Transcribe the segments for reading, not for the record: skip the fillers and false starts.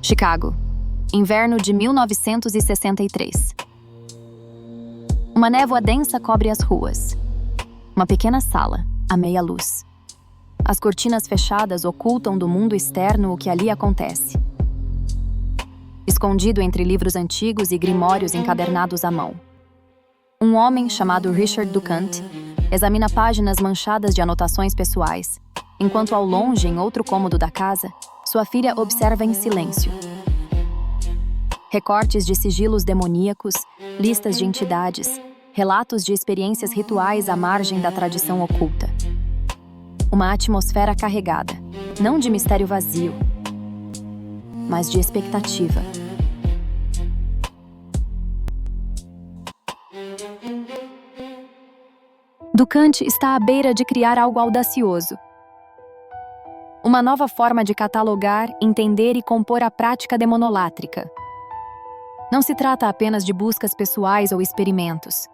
Chicago, inverno de 1963. Uma névoa densa cobre as ruas. Uma pequena sala, à meia luz. As cortinas fechadas ocultam do mundo externo o que ali acontece. Escondido entre livros antigos e grimórios encadernados à mão. Um homem chamado Richard Ducant examina páginas manchadas de anotações pessoais, enquanto ao longe, em outro cômodo da casa, sua filha observa em silêncio. Recortes de sigilos demoníacos, listas de entidades, relatos de experiências rituais à margem da tradição oculta. Uma atmosfera carregada, não de mistério vazio, mas de expectativa. Ducant está à beira de criar algo audacioso. Uma nova forma de catalogar, entender e compor a prática demonolátrica. Não se trata apenas de buscas pessoais ou experimentos.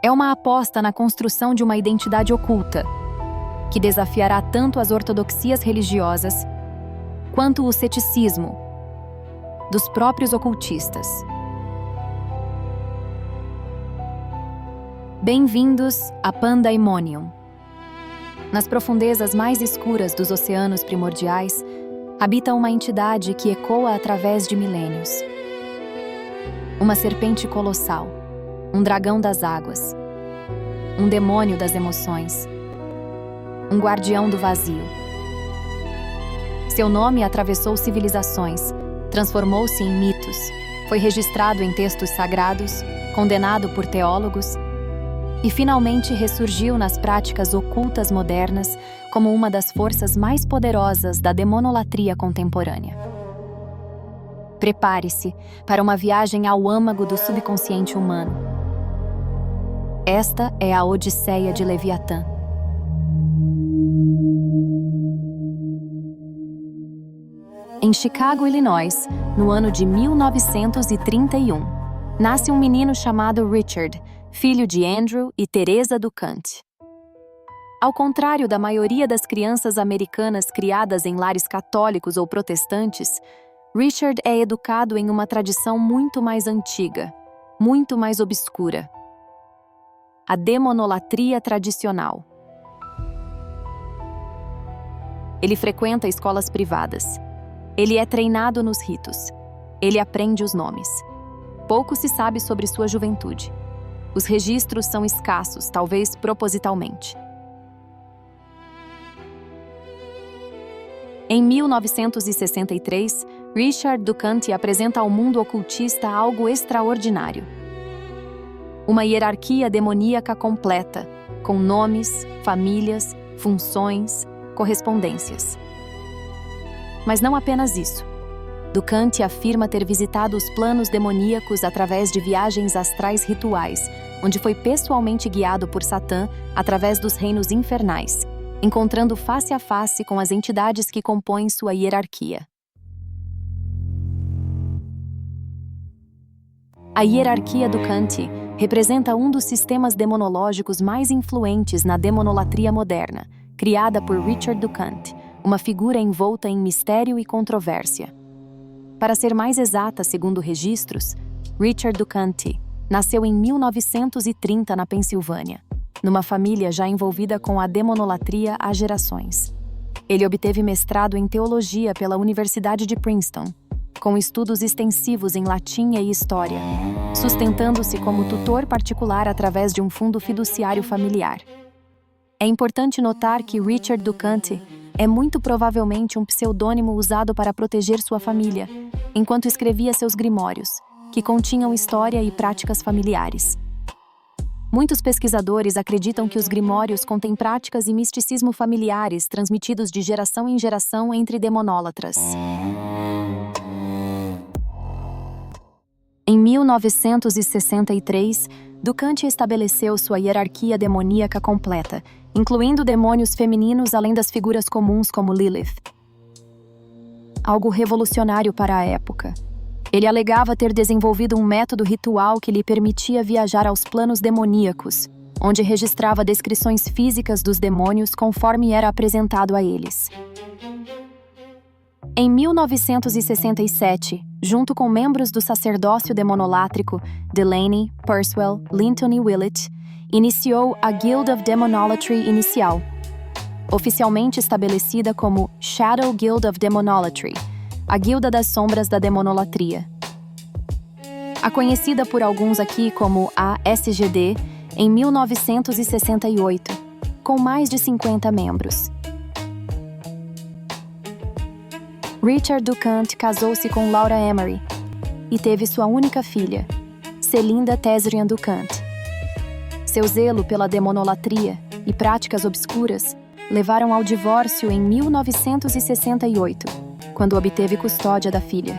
É uma aposta na construção de uma identidade oculta, que desafiará tanto as ortodoxias religiosas quanto o ceticismo dos próprios ocultistas. Bem-vindos a Pandaemonium. Nas profundezas mais escuras dos oceanos primordiais, habita uma entidade que ecoa através de milênios. Uma serpente colossal, um dragão das águas, um demônio das emoções, um guardião do vazio. Seu nome atravessou civilizações, transformou-se em mitos, foi registrado em textos sagrados, condenado por teólogos, e finalmente ressurgiu nas práticas ocultas modernas como uma das forças mais poderosas da demonolatria contemporânea. Prepare-se para uma viagem ao âmago do subconsciente humano. Esta é a Odisseia de Leviatã. Em Chicago, Illinois, no ano de 1931, nasce um menino chamado Richard, filho de Andrew e Teresa Ducant. Ao contrário da maioria das crianças americanas criadas em lares católicos ou protestantes, Richard é educado em uma tradição muito mais antiga, muito mais obscura. A demonolatria tradicional. Ele frequenta escolas privadas. Ele é treinado nos ritos. Ele aprende os nomes. Pouco se sabe sobre sua juventude. Os registros são escassos, talvez propositalmente. Em 1963, Richard Ducant apresenta ao mundo ocultista algo extraordinário. Uma hierarquia demoníaca completa, com nomes, famílias, funções, correspondências. Mas não apenas isso. Ducant afirma ter visitado os planos demoníacos através de viagens astrais rituais, onde foi pessoalmente guiado por Satã através dos reinos infernais, encontrando face a face com as entidades que compõem sua hierarquia. A hierarquia Ducant representa um dos sistemas demonológicos mais influentes na demonolatria moderna, criada por Richard Ducant, uma figura envolta em mistério e controvérsia. Para ser mais exata, segundo registros, Richard Ducant nasceu em 1930 na Pensilvânia, numa família já envolvida com a demonolatria há gerações. Ele obteve mestrado em teologia pela Universidade de Princeton, com estudos extensivos em latim e história, sustentando-se como tutor particular através de um fundo fiduciário familiar. É importante notar que Richard Ducant é muito provavelmente um pseudônimo usado para proteger sua família, enquanto escrevia seus grimórios, que continham história e práticas familiares. Muitos pesquisadores acreditam que os grimórios contêm práticas e misticismo familiares transmitidos de geração em geração entre demonólatras. Em 1963, Ducant estabeleceu sua hierarquia demoníaca completa, incluindo demônios femininos além das figuras comuns como Lilith. Algo revolucionário para a época. Ele alegava ter desenvolvido um método ritual que lhe permitia viajar aos planos demoníacos, onde registrava descrições físicas dos demônios conforme era apresentado a eles. Em 1967, junto com membros do sacerdócio demonolátrico Delaney, Purswell, Linton e Willett, iniciou a Guild of Demonolatry inicial, oficialmente estabelecida como Shadow Guild of Demonolatry, a Guilda das Sombras da Demonolatria. A conhecida por alguns aqui como a SGD, em 1968, com mais de 50 membros. Richard Ducant casou-se com Laura Emery e teve sua única filha, Celinda Tesrian Ducant. Seu zelo pela demonolatria e práticas obscuras levaram ao divórcio em 1968, quando obteve custódia da filha.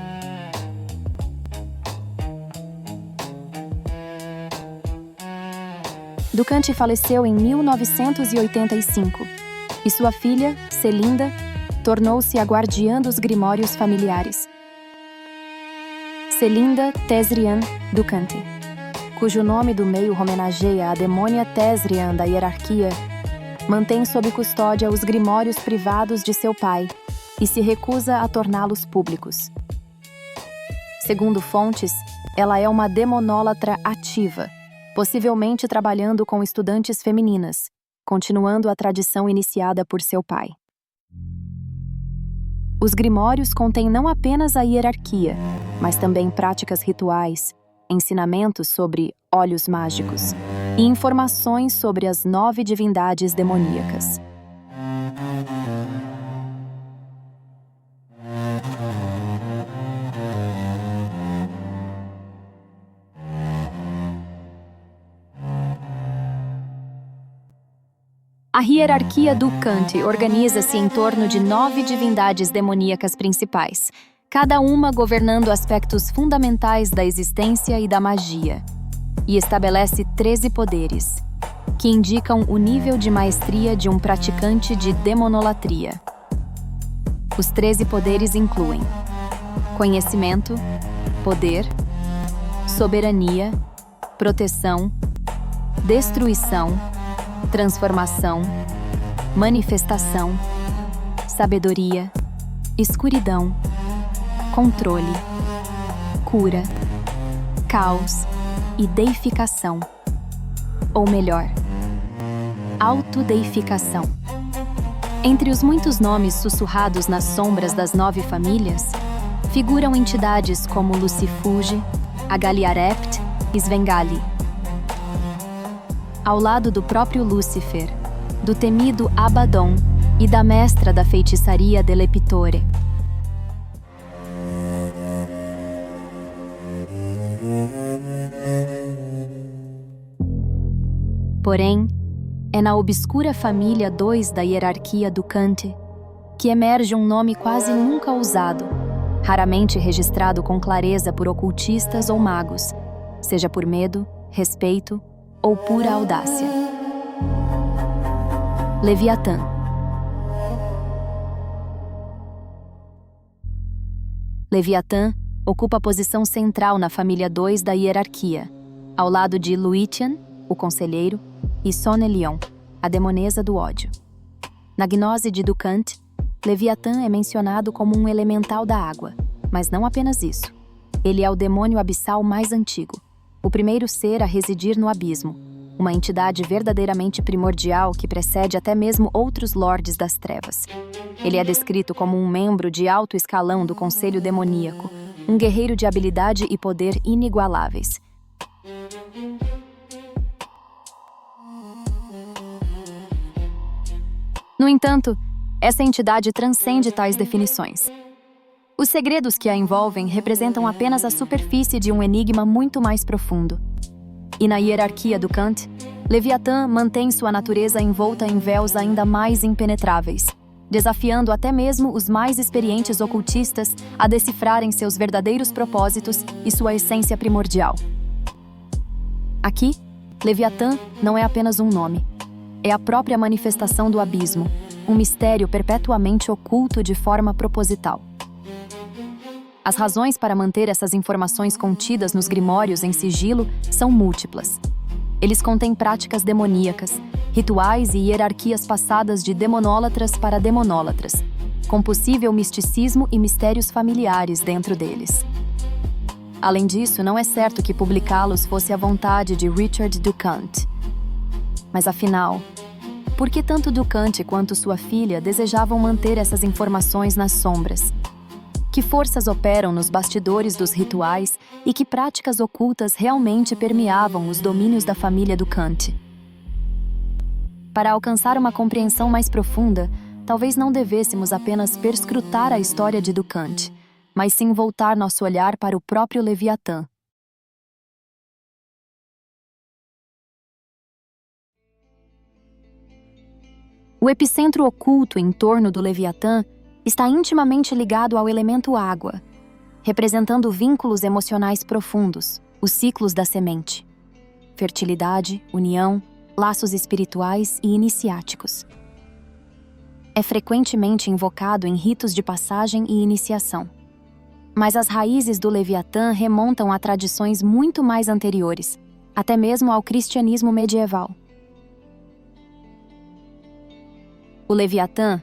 Ducant faleceu em 1985 e sua filha, Celinda, tornou-se a guardiã dos grimórios familiares. Celinda Tesrian Ducant, cujo nome do meio homenageia a demônia Tesrian da hierarquia, mantém sob custódia os grimórios privados de seu pai e se recusa a torná-los públicos. Segundo fontes, ela é uma demonólatra ativa, possivelmente trabalhando com estudantes femininas, continuando a tradição iniciada por seu pai. Os grimórios contêm não apenas a hierarquia, mas também práticas rituais, ensinamentos sobre olhos mágicos e informações sobre as 9 divindades demoníacas. A hierarquia Ducant organiza-se em torno de 9 divindades demoníacas principais, cada uma governando aspectos fundamentais da existência e da magia, e estabelece 13 poderes, que indicam o nível de maestria de um praticante de demonolatria. Os 13 poderes incluem conhecimento, poder, soberania, proteção, destruição, transformação, manifestação, sabedoria, escuridão, controle, cura, caos e deificação. Ou melhor, autodeificação. Entre os muitos nomes sussurrados nas sombras das 9 famílias, figuram entidades como Lucifuge, Agaliarept e Svengali. Ao lado do próprio Lúcifer, do temido Abaddon e da mestra da feitiçaria Delepitore. Porém, é na obscura família 2 da hierarquia Ducant que emerge um nome quase nunca usado, raramente registrado com clareza por ocultistas ou magos, seja por medo, respeito ou pura audácia. Leviatã. Leviatã ocupa a posição central na família 2 da hierarquia, ao lado de Luitian, o conselheiro, e Sonelion, a demonesa do ódio. Na gnose de Ducant, Leviatã é mencionado como um elemental da água, mas não apenas isso. Ele é o demônio abissal mais antigo, o primeiro ser a residir no abismo, uma entidade verdadeiramente primordial que precede até mesmo outros lordes das trevas. Ele é descrito como um membro de alto escalão do Conselho Demoníaco, um guerreiro de habilidade e poder inigualáveis. No entanto, essa entidade transcende tais definições. Os segredos que a envolvem representam apenas a superfície de um enigma muito mais profundo. E na hierarquia Ducant, Leviatã mantém sua natureza envolta em véus ainda mais impenetráveis, desafiando até mesmo os mais experientes ocultistas a decifrarem seus verdadeiros propósitos e sua essência primordial. Aqui, Leviatã não é apenas um nome. É a própria manifestação do abismo, um mistério perpetuamente oculto de forma proposital. As razões para manter essas informações contidas nos grimórios em sigilo são múltiplas. Eles contêm práticas demoníacas, rituais e hierarquias passadas de demonólatras para demonólatras, com possível misticismo e mistérios familiares dentro deles. Além disso, não é certo que publicá-los fosse a vontade de Richard Ducant. Mas afinal, por que tanto Ducant quanto sua filha desejavam manter essas informações nas sombras? Que forças operam nos bastidores dos rituais e que práticas ocultas realmente permeavam os domínios da família Ducant? Para alcançar uma compreensão mais profunda, talvez não devêssemos apenas perscrutar a história de Ducant, mas sim voltar nosso olhar para o próprio Leviatã. O epicentro oculto em torno do Leviatã está intimamente ligado ao elemento água, representando vínculos emocionais profundos, os ciclos da semente. Fertilidade, união, laços espirituais e iniciáticos. É frequentemente invocado em ritos de passagem e iniciação. Mas as raízes do Leviatã remontam a tradições muito mais anteriores, até mesmo ao cristianismo medieval. O Leviatã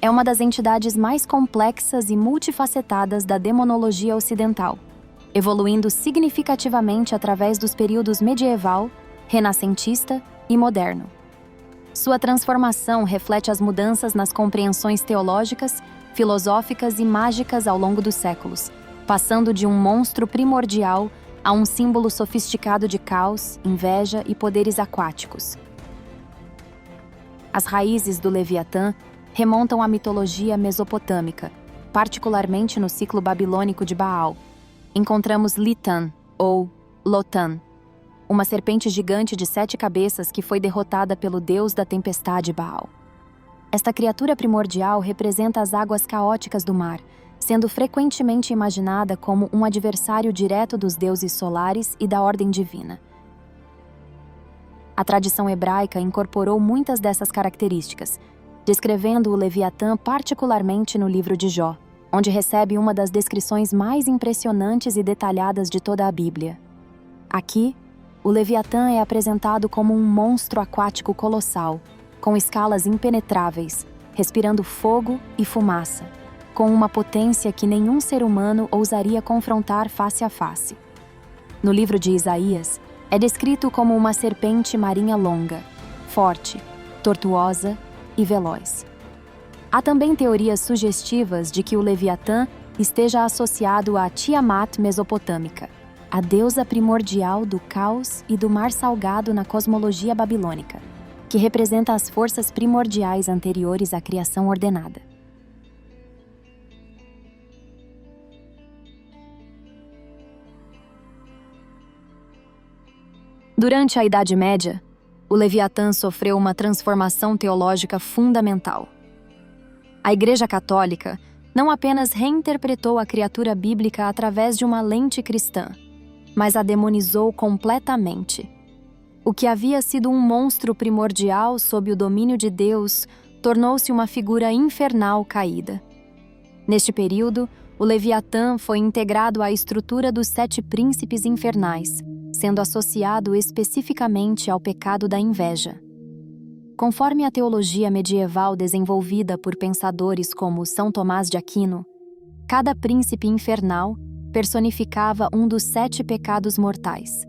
é uma das entidades mais complexas e multifacetadas da demonologia ocidental, evoluindo significativamente através dos períodos medieval, renascentista e moderno. Sua transformação reflete as mudanças nas compreensões teológicas, filosóficas e mágicas ao longo dos séculos, passando de um monstro primordial a um símbolo sofisticado de caos, inveja e poderes aquáticos. As raízes do Leviatã remontam à mitologia mesopotâmica, particularmente no ciclo babilônico de Baal. Encontramos Litan, ou Lotan, uma serpente gigante de 7 cabeças que foi derrotada pelo deus da tempestade Baal. Esta criatura primordial representa as águas caóticas do mar, sendo frequentemente imaginada como um adversário direto dos deuses solares e da ordem divina. A tradição hebraica incorporou muitas dessas características, descrevendo o Leviatã particularmente no livro de Jó, onde recebe uma das descrições mais impressionantes e detalhadas de toda a Bíblia. Aqui, o Leviatã é apresentado como um monstro aquático colossal, com escalas impenetráveis, respirando fogo e fumaça, com uma potência que nenhum ser humano ousaria confrontar face a face. No livro de Isaías, é descrito como uma serpente marinha longa, forte, tortuosa e veloz. Há também teorias sugestivas de que o Leviatã esteja associado a Tiamat mesopotâmica, a deusa primordial do caos e do mar salgado na cosmologia babilônica, que representa as forças primordiais anteriores à criação ordenada. Durante a Idade Média, o Leviatã sofreu uma transformação teológica fundamental. A Igreja Católica não apenas reinterpretou a criatura bíblica através de uma lente cristã, mas a demonizou completamente. O que havia sido um monstro primordial sob o domínio de Deus tornou-se uma figura infernal caída. Neste período, o Leviatã foi integrado à estrutura dos 7 príncipes infernais, sendo associado especificamente ao pecado da inveja. Conforme a teologia medieval desenvolvida por pensadores como São Tomás de Aquino, cada príncipe infernal personificava um dos 7 pecados mortais.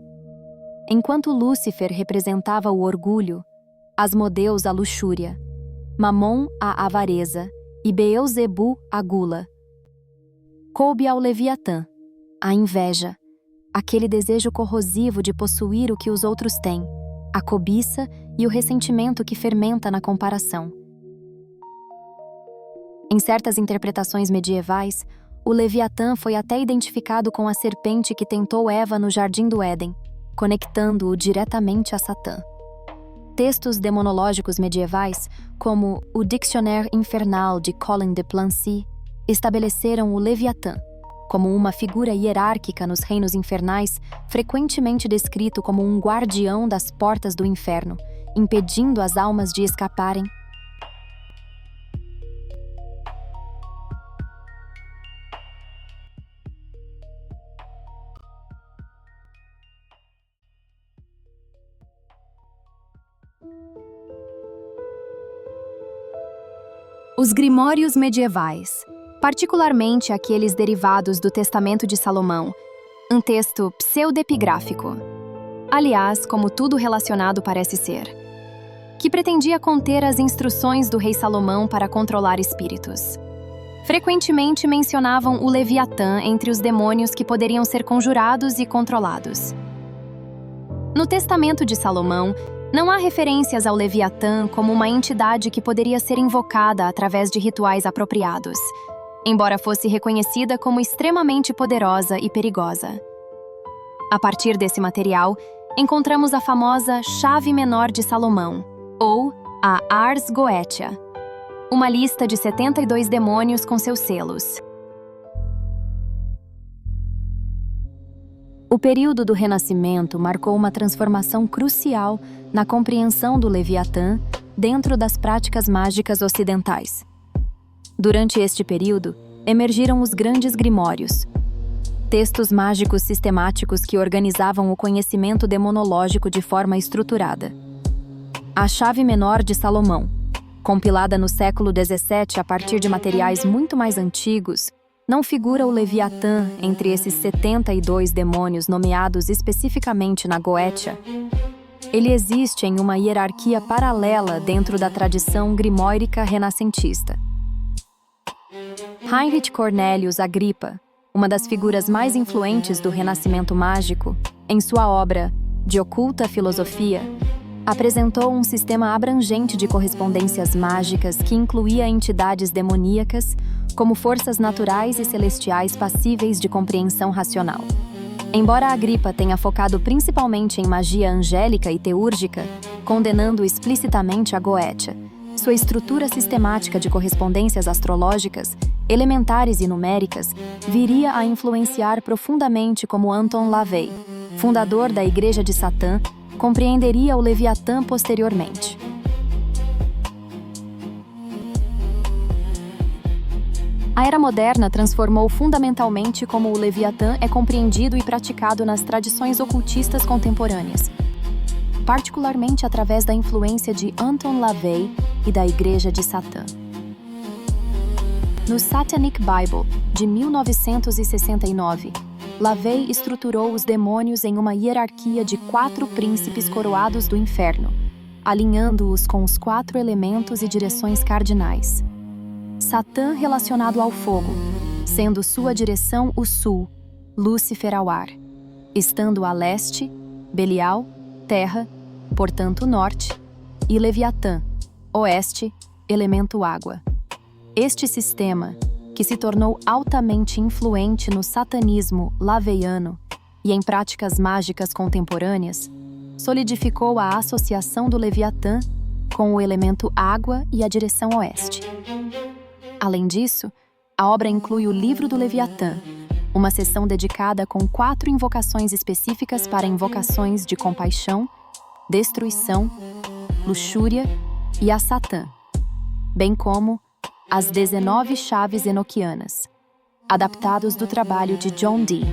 Enquanto Lúcifer representava o orgulho, Asmodeus a luxúria, Mamon a avareza e Beelzebu a gula, coube ao Leviatã, a inveja, aquele desejo corrosivo de possuir o que os outros têm, a cobiça e o ressentimento que fermenta na comparação. Em certas interpretações medievais, o Leviatã foi até identificado com a serpente que tentou Eva no Jardim do Éden, conectando-o diretamente a Satã. Textos demonológicos medievais, como o Dictionnaire Infernal de Colin de Plancy, estabeleceram o Leviatã como uma figura hierárquica nos reinos infernais, frequentemente descrito como um guardião das portas do inferno, impedindo as almas de escaparem. Os grimórios medievais, particularmente aqueles derivados do Testamento de Salomão, um texto pseudepigráfico. Aliás, como tudo relacionado parece ser, que pretendia conter as instruções do rei Salomão para controlar espíritos. Frequentemente mencionavam o Leviatã entre os demônios que poderiam ser conjurados e controlados. No Testamento de Salomão, não há referências ao Leviatã como uma entidade que poderia ser invocada através de rituais apropriados, embora fosse reconhecida como extremamente poderosa e perigosa. A partir desse material, encontramos a famosa Chave Menor de Salomão, ou a Ars Goetia, uma lista de 72 demônios com seus selos. O período do Renascimento marcou uma transformação crucial na compreensão do Leviatã dentro das práticas mágicas ocidentais. Durante este período, emergiram os grandes grimórios, textos mágicos sistemáticos que organizavam o conhecimento demonológico de forma estruturada. A Chave Menor de Salomão, compilada no século XVII a partir de materiais muito mais antigos, não figura o Leviatã entre esses 72 demônios nomeados especificamente na Goetia. Ele existe em uma hierarquia paralela dentro da tradição grimórica renascentista. Heinrich Cornelius Agrippa, uma das figuras mais influentes do Renascimento mágico, em sua obra De Oculta Filosofia, apresentou um sistema abrangente de correspondências mágicas que incluía entidades demoníacas como forças naturais e celestiais passíveis de compreensão racional. Embora Agrippa tenha focado principalmente em magia angélica e teúrgica, condenando explicitamente a Goetia, sua estrutura sistemática de correspondências astrológicas, elementares e numéricas, viria a influenciar profundamente como Anton LaVey, fundador da Igreja de Satã, compreenderia o Leviatã posteriormente. A Era Moderna transformou fundamentalmente como o Leviatã é compreendido e praticado nas tradições ocultistas contemporâneas, particularmente através da influência de Anton LaVey e da Igreja de Satã. No Satanic Bible, de 1969, LaVey estruturou os demônios em uma hierarquia de 4 príncipes coroados do inferno, alinhando-os com os 4 elementos e direções cardinais. Satã relacionado ao fogo, sendo sua direção o sul, Lúcifer ao ar, estando a leste, Belial, terra, portanto norte, e Leviatã, oeste, elemento água. Este sistema, que se tornou altamente influente no satanismo laveiano e em práticas mágicas contemporâneas, solidificou a associação do Leviatã com o elemento água e a direção oeste. Além disso, a obra inclui o Livro do Leviatã, uma seção dedicada com 4 invocações específicas para invocações de compaixão, destruição, luxúria e a Satã, bem como as 19 chaves enoquianas, adaptados do trabalho de John Dee.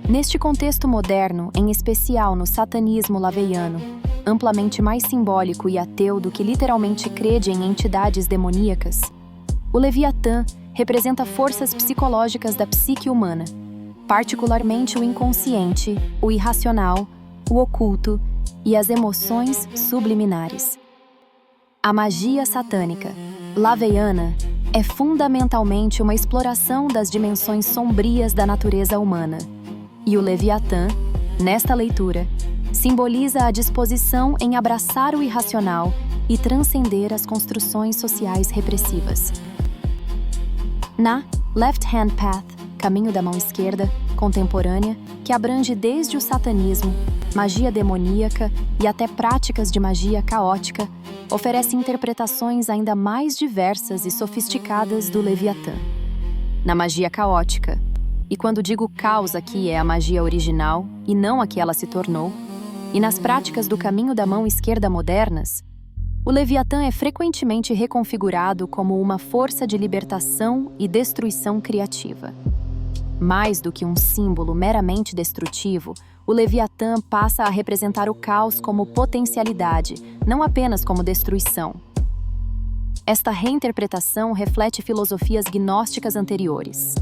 Neste contexto moderno, em especial no satanismo laveiano, amplamente mais simbólico e ateu do que literalmente crede em entidades demoníacas, o Leviatã representa forças psicológicas da psique humana, particularmente o inconsciente, o irracional, o oculto e as emoções subliminares. A magia satânica, laveiana, é fundamentalmente uma exploração das dimensões sombrias da natureza humana, e o Leviatã, nesta leitura, simboliza a disposição em abraçar o irracional e transcender as construções sociais repressivas. Na Left Hand Path, Caminho da Mão Esquerda, contemporânea, que abrange desde o satanismo, magia demoníaca e até práticas de magia caótica, oferece interpretações ainda mais diversas e sofisticadas do Leviatã. Na magia caótica, e quando digo caos aqui é a magia original e não a que ela se tornou, e nas práticas do Caminho da Mão Esquerda modernas, o Leviatã é frequentemente reconfigurado como uma força de libertação e destruição criativa. Mais do que um símbolo meramente destrutivo, o Leviatã passa a representar o caos como potencialidade, não apenas como destruição. Esta reinterpretação reflete filosofias gnósticas anteriores.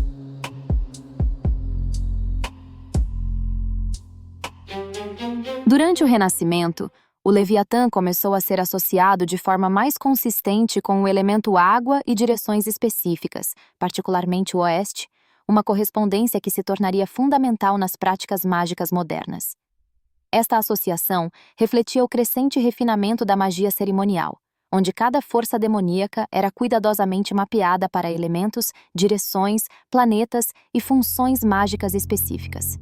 Durante o Renascimento, o Leviatã começou a ser associado de forma mais consistente com o elemento água e direções específicas, particularmente o oeste, uma correspondência que se tornaria fundamental nas práticas mágicas modernas. Esta associação refletia o crescente refinamento da magia cerimonial, onde cada força demoníaca era cuidadosamente mapeada para elementos, direções, planetas e funções mágicas específicas.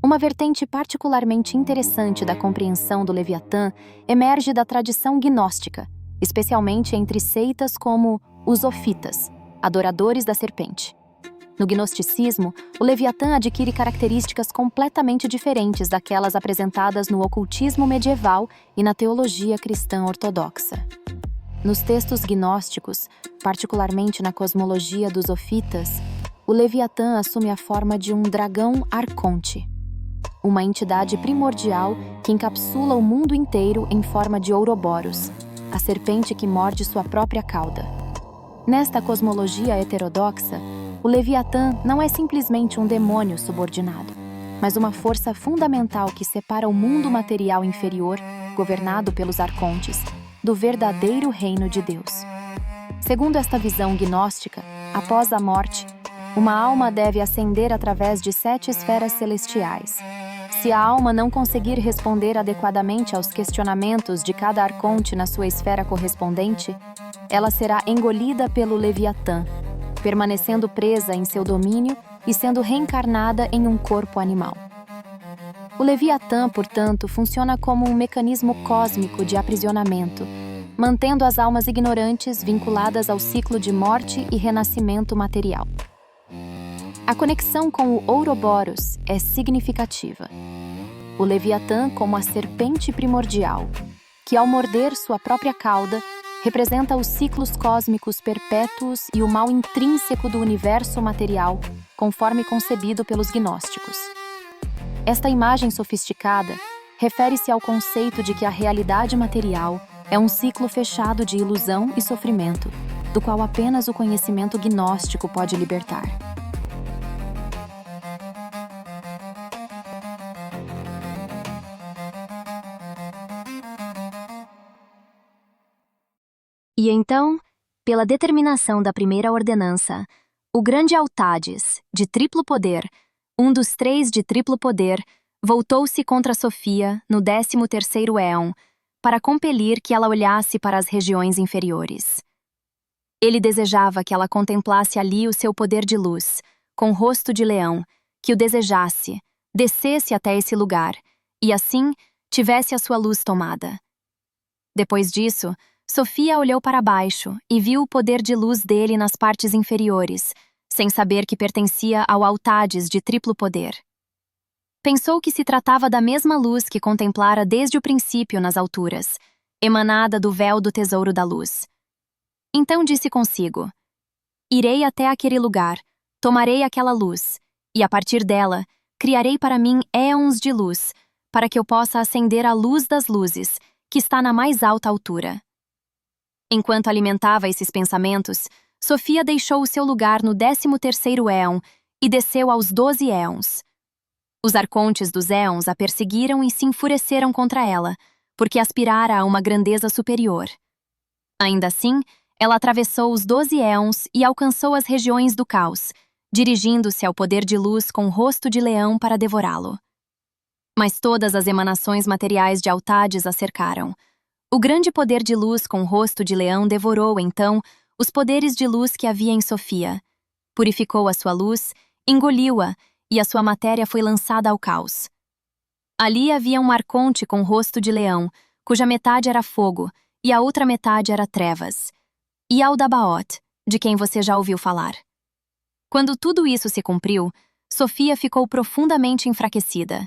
Uma vertente particularmente interessante da compreensão do Leviatã emerge da tradição gnóstica, especialmente entre seitas como os Ofitas, adoradores da serpente. No gnosticismo, o Leviatã adquire características completamente diferentes daquelas apresentadas no ocultismo medieval e na teologia cristã ortodoxa. Nos textos gnósticos, particularmente na cosmologia dos Ofitas, o Leviatã assume a forma de um dragão arconte, uma entidade primordial que encapsula o mundo inteiro em forma de Ouroboros, a serpente que morde sua própria cauda. Nesta cosmologia heterodoxa, o Leviatã não é simplesmente um demônio subordinado, mas uma força fundamental que separa o mundo material inferior, governado pelos arcontes, do verdadeiro reino de Deus. Segundo esta visão gnóstica, após a morte, uma alma deve ascender através de 7 esferas celestiais. Se a alma não conseguir responder adequadamente aos questionamentos de cada arconte na sua esfera correspondente, ela será engolida pelo Leviatã, permanecendo presa em seu domínio e sendo reencarnada em um corpo animal. O Leviatã, portanto, funciona como um mecanismo cósmico de aprisionamento, mantendo as almas ignorantes vinculadas ao ciclo de morte e renascimento material. A conexão com o Ouroboros é significativa. O Leviatã, como a serpente primordial, que ao morder sua própria cauda, representa os ciclos cósmicos perpétuos e o mal intrínseco do universo material, conforme concebido pelos gnósticos. Esta imagem sofisticada refere-se ao conceito de que a realidade material é um ciclo fechado de ilusão e sofrimento, do qual apenas o conhecimento gnóstico pode libertar. E então, pela determinação da primeira ordenança, o grande Altades, de triplo poder, um dos 3 de triplo poder, voltou-se contra Sofia no 13º éon, para compelir que ela olhasse para as regiões inferiores. Ele desejava que ela contemplasse ali o seu poder de luz, com rosto de leão, que o desejasse, descesse até esse lugar, e assim tivesse a sua luz tomada. Depois disso, Sofia olhou para baixo e viu o poder de luz dele nas partes inferiores, sem saber que pertencia ao Altades de triplo poder. Pensou que se tratava da mesma luz que contemplara desde o princípio nas alturas, emanada do véu do tesouro da luz. Então disse consigo: irei até aquele lugar, tomarei aquela luz, e a partir dela, criarei para mim éons de luz, para que eu possa acender a luz das luzes, que está na mais alta altura. Enquanto alimentava esses pensamentos, Sofia deixou o seu lugar no 13º éon e desceu aos 12 éons. Os arcontes dos éons a perseguiram e se enfureceram contra ela, porque aspirara a uma grandeza superior. Ainda assim, ela atravessou os 12 éons e alcançou as regiões do caos, dirigindo-se ao poder de luz com rosto de leão para devorá-lo. Mas todas as emanações materiais de Altades a cercaram. O grande poder de luz com rosto de leão devorou, então, os poderes de luz que havia em Sofia. Purificou a sua luz, engoliu-a, e a sua matéria foi lançada ao caos. Ali havia um arconte com rosto de leão, cuja metade era fogo, e a outra metade era trevas. E Aldabaoth, de quem você já ouviu falar. Quando tudo isso se cumpriu, Sofia ficou profundamente enfraquecida.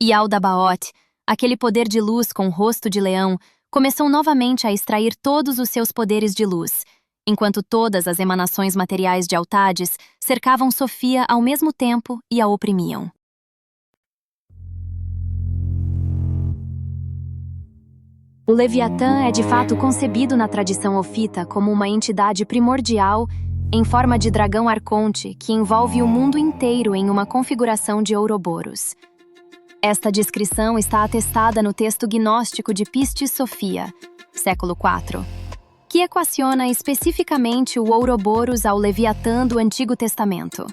E Aldabaoth, aquele poder de luz com rosto de leão, começou novamente a extrair todos os seus poderes de luz, enquanto todas as emanações materiais de Altades cercavam Sofia ao mesmo tempo e a oprimiam. O Leviatã é de fato concebido na tradição ofita como uma entidade primordial em forma de dragão arconte que envolve o mundo inteiro em uma configuração de Ouroboros. Esta descrição está atestada no texto gnóstico de Pistis Sophia, século IV, que equaciona especificamente o Ouroboros ao Leviatã do Antigo Testamento.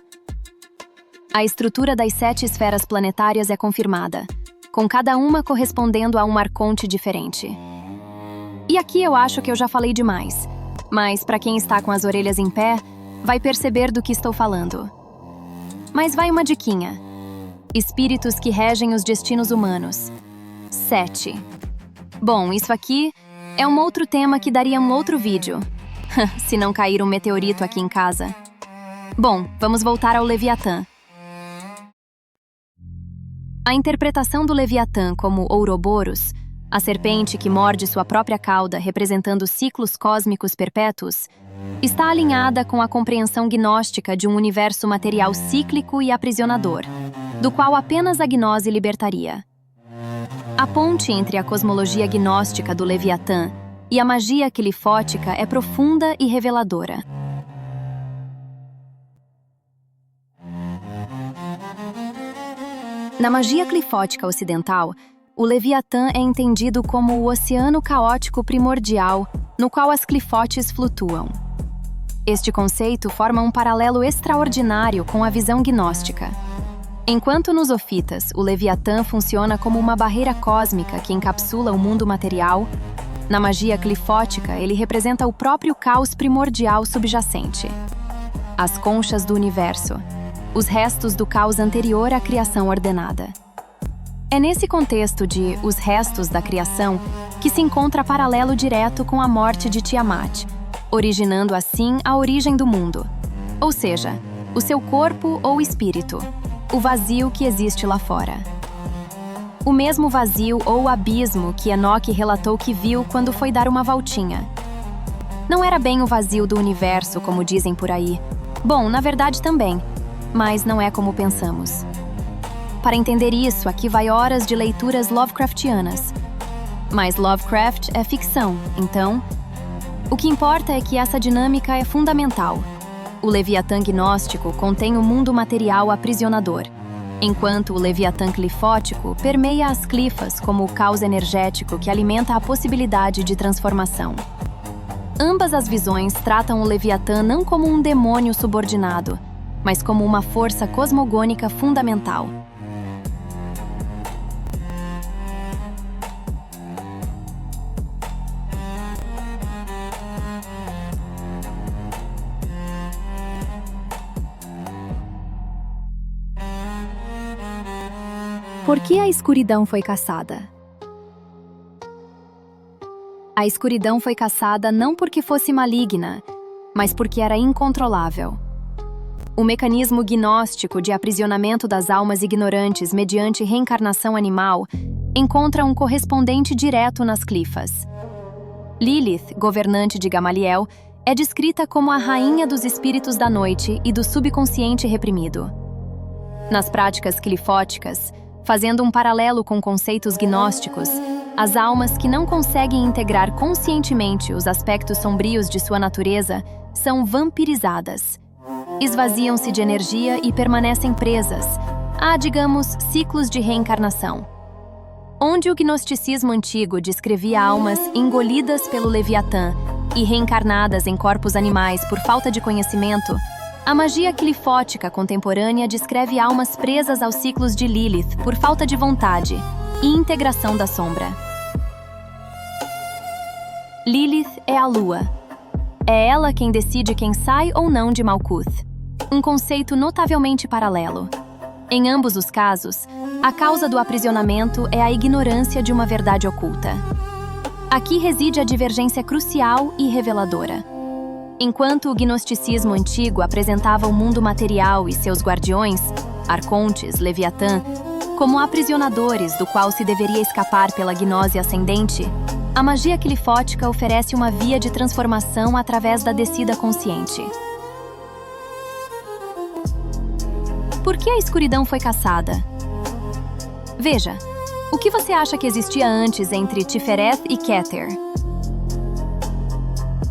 A estrutura das 7 esferas planetárias é confirmada, com cada uma correspondendo a um arconte diferente. E aqui eu acho que eu já falei demais, mas para quem está com as orelhas em pé, vai perceber do que estou falando. Mas vai uma diquinha. Espíritos que regem os destinos humanos. 7. Bom, isso aqui é um outro tema que daria um outro vídeo. Se não cair um meteorito aqui em casa. Bom, vamos voltar ao Leviatã. A interpretação do Leviatã como Ouroboros, a serpente que morde sua própria cauda representando ciclos cósmicos perpétuos, está alinhada com a compreensão gnóstica de um universo material cíclico e aprisionador, do qual apenas a gnose libertaria. A ponte entre a cosmologia gnóstica do Leviatã e a magia clifótica é profunda e reveladora. Na magia clifótica ocidental, o Leviatã é entendido como o oceano caótico primordial no qual as clifotes flutuam. Este conceito forma um paralelo extraordinário com a visão gnóstica. Enquanto nos ofitas o Leviatã funciona como uma barreira cósmica que encapsula o mundo material, na magia clifótica ele representa o próprio caos primordial subjacente. As conchas do universo, os restos do caos anterior à criação ordenada. É nesse contexto de os restos da criação que se encontra paralelo direto com a morte de Tiamat, originando assim a origem do mundo, ou seja, o seu corpo ou espírito, o vazio que existe lá fora. O mesmo vazio ou abismo que Enoque relatou que viu quando foi dar uma voltinha. Não era bem o vazio do universo, como dizem por aí. Bom, na verdade também, mas não é como pensamos. Para entender isso, aqui vai horas de leituras Lovecraftianas. Mas Lovecraft é ficção, então... O que importa é que essa dinâmica é fundamental. O Leviatã gnóstico contém o mundo material aprisionador, enquanto o Leviatã clifótico permeia as clifas como o caos energético que alimenta a possibilidade de transformação. Ambas as visões tratam o Leviatã não como um demônio subordinado, mas como uma força cosmogônica fundamental. Por que a escuridão foi caçada? A escuridão foi caçada não porque fosse maligna, mas porque era incontrolável. O mecanismo gnóstico de aprisionamento das almas ignorantes mediante reencarnação animal encontra um correspondente direto nas clifas. Lilith, governante de Gamaliel, é descrita como a rainha dos espíritos da noite e do subconsciente reprimido. Nas práticas clifóticas, fazendo um paralelo com conceitos gnósticos, as almas que não conseguem integrar conscientemente os aspectos sombrios de sua natureza são vampirizadas. Esvaziam-se de energia e permanecem presas a, digamos, ciclos de reencarnação. Onde o gnosticismo antigo descrevia almas engolidas pelo Leviatã e reencarnadas em corpos animais por falta de conhecimento, a magia clifótica contemporânea descreve almas presas aos ciclos de Lilith por falta de vontade e integração da sombra. Lilith é a lua. É ela quem decide quem sai ou não de Malkuth. Um conceito notavelmente paralelo. Em ambos os casos, a causa do aprisionamento é a ignorância de uma verdade oculta. Aqui reside a divergência crucial e reveladora. Enquanto o gnosticismo antigo apresentava o mundo material e seus guardiões, arcontes, Leviatã, como aprisionadores do qual se deveria escapar pela gnose ascendente, a magia clifótica oferece uma via de transformação através da descida consciente. Por que a escuridão foi caçada? Veja, O que você acha que existia antes entre Tifereth e Keter?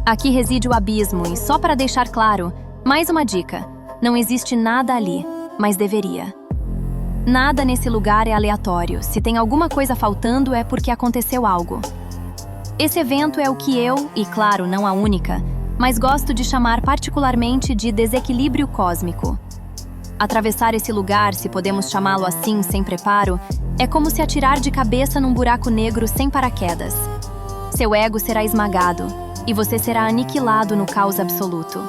Aqui reside o abismo e, só para deixar claro, mais uma dica: não existe nada ali, mas deveria. Nada nesse lugar é aleatório. Se tem alguma coisa faltando é porque aconteceu algo. Esse evento é o que eu, e claro, não a única, mas gosto de chamar particularmente de desequilíbrio cósmico. Atravessar esse lugar, se podemos chamá-lo assim sem preparo, é como se atirar de cabeça num buraco negro sem paraquedas. Seu ego será esmagado e você será aniquilado no caos absoluto.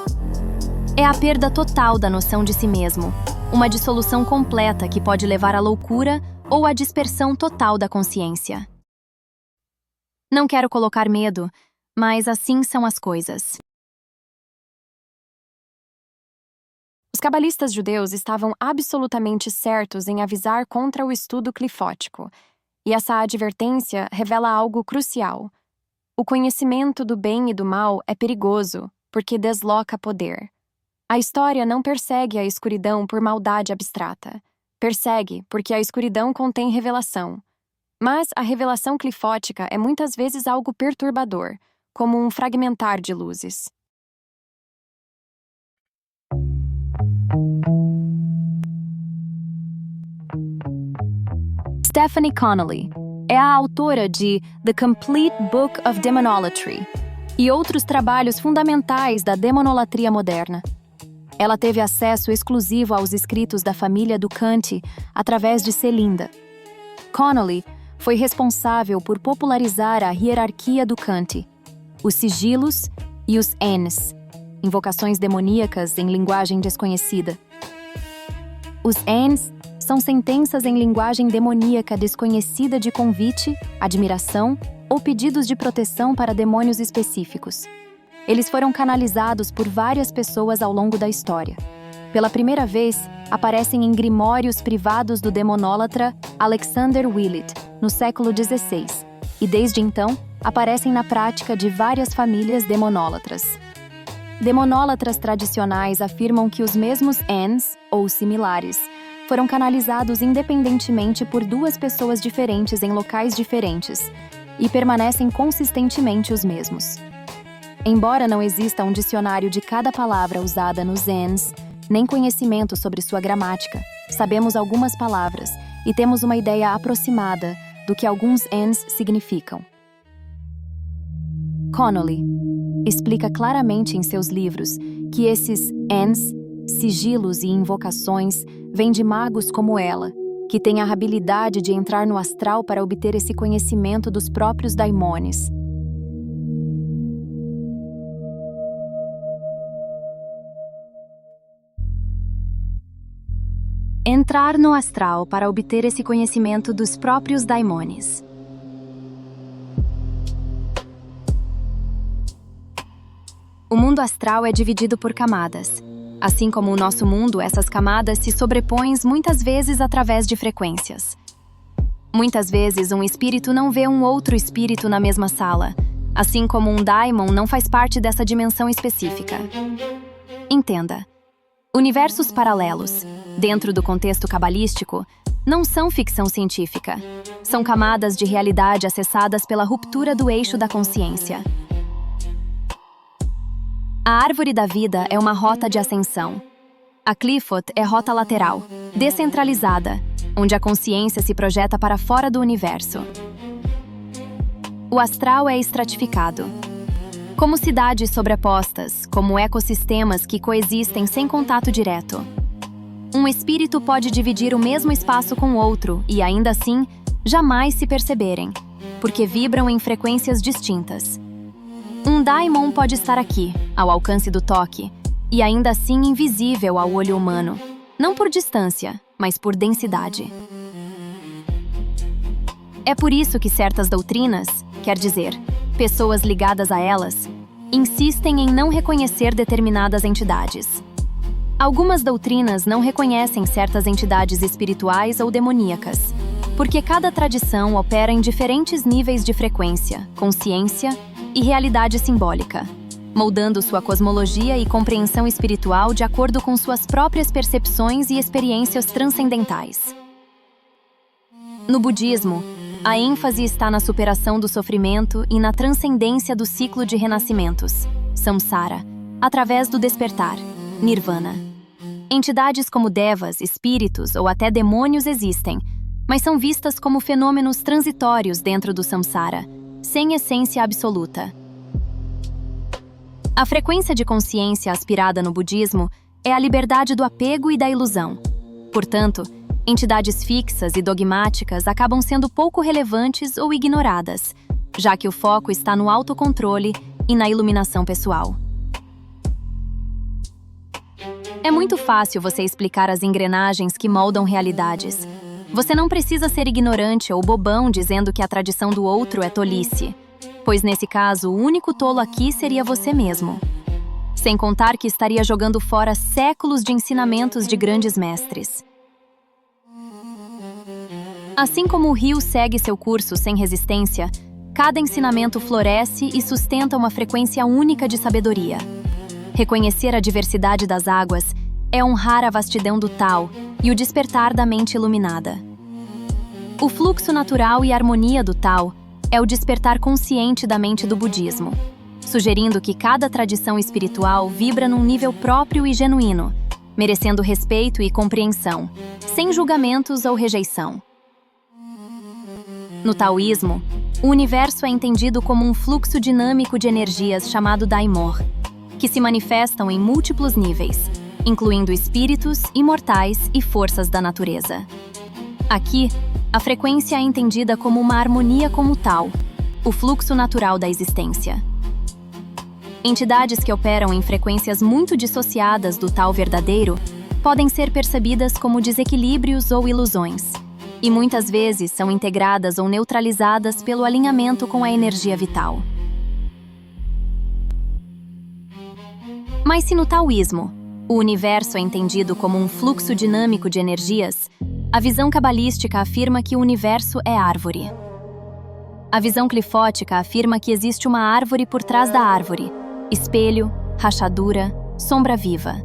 É a perda total da noção de si mesmo, uma dissolução completa que pode levar à loucura ou à dispersão total da consciência. Não quero colocar medo, mas assim são as coisas. Os cabalistas judeus estavam absolutamente certos em avisar contra o estudo clifótico, e essa advertência revela algo crucial. O conhecimento do bem e do mal é perigoso, porque desloca poder. A história não persegue a escuridão por maldade abstrata. Persegue porque a escuridão contém revelação. Mas a revelação clifótica é muitas vezes algo perturbador, como um fragmentar de luzes. Stephanie Connolly é a autora de The Complete Book of Demonolatry e outros trabalhos fundamentais da demonolatria moderna. Ela teve acesso exclusivo aos escritos da família Ducanti através de Celinda. Connolly foi responsável por popularizar a hierarquia Ducanti, os sigilos e os Ens, invocações demoníacas em linguagem desconhecida. Os Ens são sentenças em linguagem demoníaca desconhecida de convite, admiração ou pedidos de proteção para demônios específicos. Eles foram canalizados por várias pessoas ao longo da história. Pela primeira vez, aparecem em grimórios privados do demonólatra Alexander Willett, no século XVI, e desde então, aparecem na prática de várias famílias demonólatras. Demonólatras tradicionais afirmam que os mesmos Ens, ou similares, foram canalizados independentemente por duas pessoas diferentes em locais diferentes e permanecem consistentemente os mesmos. Embora não exista um dicionário de cada palavra usada nos Ens, nem conhecimento sobre sua gramática, sabemos algumas palavras e temos uma ideia aproximada do que alguns Ens significam. Connolly explica claramente em seus livros que esses Ens, sigilos e invocações vêm de magos como ela, que têm a habilidade de entrar no astral para obter esse conhecimento dos próprios daimones. Entrar no astral para obter esse conhecimento dos próprios daimones. O mundo astral é dividido por camadas. Assim como o nosso mundo, essas camadas se sobrepõem muitas vezes através de frequências. Muitas vezes, um espírito não vê um outro espírito na mesma sala, assim como um daimon não faz parte dessa dimensão específica. Entenda. Universos paralelos, dentro do contexto cabalístico, não são ficção científica. São camadas de realidade acessadas pela ruptura do eixo da consciência. A árvore da vida é uma rota de ascensão. A Qliphoth é rota lateral, descentralizada, onde a consciência se projeta para fora do universo. O astral é estratificado. Como cidades sobrepostas, como ecossistemas que coexistem sem contato direto. Um espírito pode dividir o mesmo espaço com outro e, ainda assim, jamais se perceberem, porque vibram em frequências distintas. Um daimon pode estar aqui, ao alcance do toque, e ainda assim invisível ao olho humano, não por distância, mas por densidade. É por isso que certas doutrinas, quer dizer, pessoas ligadas a elas, insistem em não reconhecer determinadas entidades. Algumas doutrinas não reconhecem certas entidades espirituais ou demoníacas, porque cada tradição opera em diferentes níveis de frequência, consciência e realidade simbólica, moldando sua cosmologia e compreensão espiritual de acordo com suas próprias percepções e experiências transcendentais. No budismo, A ênfase está na superação do sofrimento e na transcendência do ciclo de renascimentos, samsara, através do despertar, nirvana. Entidades como devas, espíritos ou até demônios existem, mas são vistas como fenômenos transitórios dentro do samsara, sem essência absoluta. A frequência de consciência aspirada no budismo é a liberdade do apego e da ilusão. Portanto, entidades fixas e dogmáticas acabam sendo pouco relevantes ou ignoradas, já que o foco está no autocontrole e na iluminação pessoal. É muito fácil você explicar as engrenagens que moldam realidades. Você não precisa ser ignorante ou bobão dizendo que a tradição do outro é tolice, pois nesse caso o único tolo aqui seria você mesmo. Sem contar que estaria jogando fora séculos de ensinamentos de grandes mestres. Assim como o rio segue seu curso sem resistência, cada ensinamento floresce e sustenta uma frequência única de sabedoria. Reconhecer a diversidade das águas é honrar a vastidão do Tao e o despertar da mente iluminada. O fluxo natural e harmonia do Tao é o despertar consciente da mente do budismo, sugerindo que cada tradição espiritual vibra num nível próprio e genuíno, merecendo respeito e compreensão, sem julgamentos ou rejeição. No taoísmo, o universo é entendido como um fluxo dinâmico de energias chamado Daimor, que se manifestam em múltiplos níveis, incluindo espíritos, imortais e forças da natureza. Aqui, a frequência é entendida como uma harmonia com o Tao, o fluxo natural da existência. Entidades que operam em frequências muito dissociadas do Tao verdadeiro podem ser percebidas como desequilíbrios ou ilusões, e muitas vezes são integradas ou neutralizadas pelo alinhamento com a energia vital. Mas se no taoísmo, o universo é entendido como um fluxo dinâmico de energias, a visão cabalística afirma que o universo é árvore. A visão clifótica afirma que existe uma árvore por trás da árvore, espelho, rachadura, sombra viva.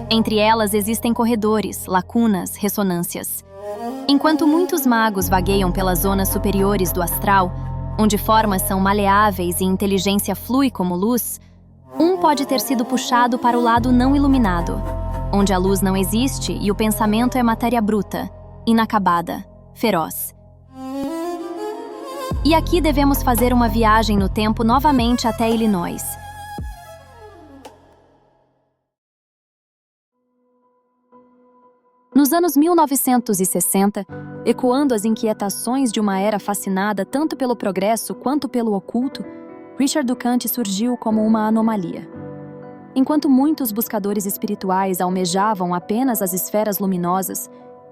Entre elas existem corredores, lacunas, ressonâncias. Enquanto muitos magos vagueiam pelas zonas superiores do astral, onde formas são maleáveis e inteligência flui como luz, um pode ter sido puxado para o lado não iluminado, onde a luz não existe e o pensamento é matéria bruta, inacabada, feroz. E aqui devemos fazer uma viagem no tempo novamente até Illinois. Nos anos 1960, ecoando as inquietações de uma era fascinada tanto pelo progresso quanto pelo oculto, Richard Ducant surgiu como uma anomalia. Enquanto muitos buscadores espirituais almejavam apenas as esferas luminosas,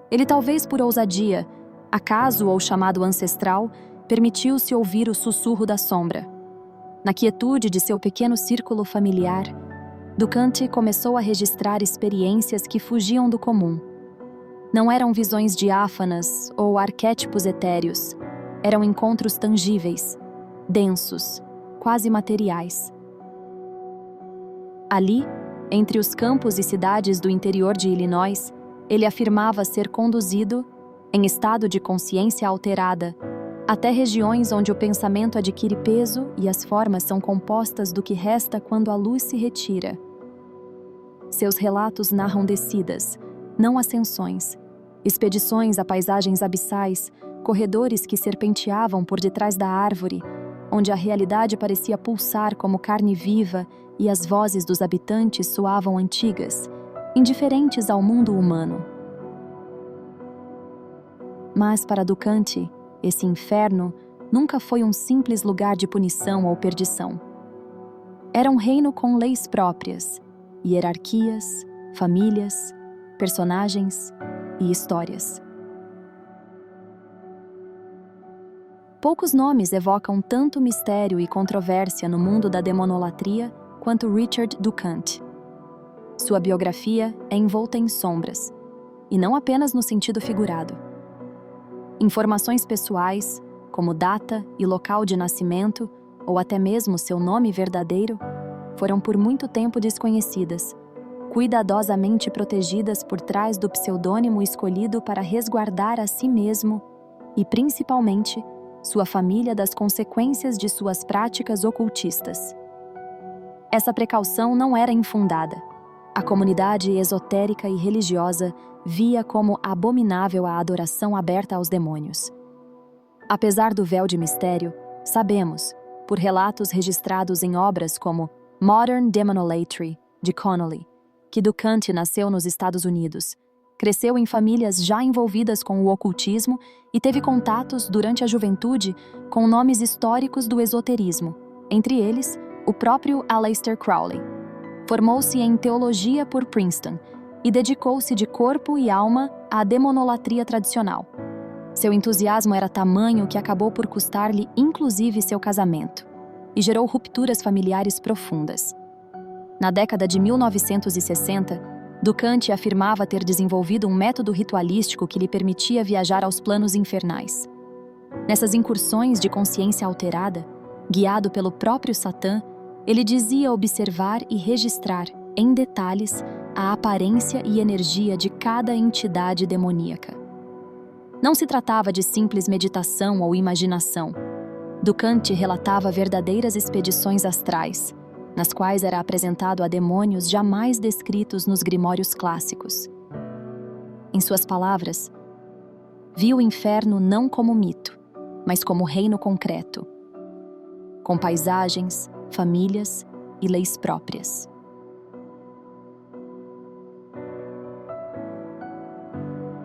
ele talvez por ousadia, acaso ou chamado ancestral, permitiu-se ouvir o sussurro da sombra. Na quietude de seu pequeno círculo familiar, Ducant começou a registrar experiências que fugiam do comum. Não eram visões diáfanas ou arquétipos etéreos, eram encontros tangíveis, densos, quase materiais. Ali, entre os campos e cidades do interior de Illinois, ele afirmava ser conduzido, em estado de consciência alterada, até regiões onde o pensamento adquire peso e as formas são compostas do que resta quando a luz se retira. Seus relatos narram descidas, não ascensões, expedições a paisagens abissais, corredores que serpenteavam por detrás da árvore, onde a realidade parecia pulsar como carne viva e as vozes dos habitantes soavam antigas, indiferentes ao mundo humano. Mas para Ducant, esse inferno nunca foi um simples lugar de punição ou perdição. Era um reino com leis próprias, hierarquias, famílias, personagens e histórias. Poucos nomes evocam tanto mistério e controvérsia no mundo da demonolatria quanto Richard Ducant. Sua biografia é envolta em sombras, e não apenas no sentido figurado. Informações pessoais, como data e local de nascimento, ou até mesmo seu nome verdadeiro, foram por muito tempo desconhecidas, cuidadosamente protegidas por trás do pseudônimo escolhido para resguardar a si mesmo e, principalmente, sua família das consequências de suas práticas ocultistas. Essa precaução não era infundada. A comunidade esotérica e religiosa via como abominável a adoração aberta aos demônios. Apesar do véu de mistério, sabemos, por relatos registrados em obras como Modern Demonolatry, de Connolly, que Ducante nasceu nos Estados Unidos, cresceu em famílias já envolvidas com o ocultismo e teve contatos, durante a juventude, com nomes históricos do esoterismo, entre eles, o próprio Aleister Crowley. Formou-se em teologia por Princeton e dedicou-se de corpo e alma à demonolatria tradicional. Seu entusiasmo era tamanho que acabou por custar-lhe inclusive seu casamento e gerou rupturas familiares profundas. Na década de 1960, Ducante afirmava ter desenvolvido um método ritualístico que lhe permitia viajar aos planos infernais. Nessas incursões de consciência alterada, guiado pelo próprio Satã, ele dizia observar e registrar, em detalhes, a aparência e energia de cada entidade demoníaca. Não se tratava de simples meditação ou imaginação. Ducante relatava verdadeiras expedições astrais, nas quais era apresentado a demônios jamais descritos nos grimórios clássicos. Em suas palavras, viu o inferno não como mito, mas como reino concreto, com paisagens, famílias e leis próprias.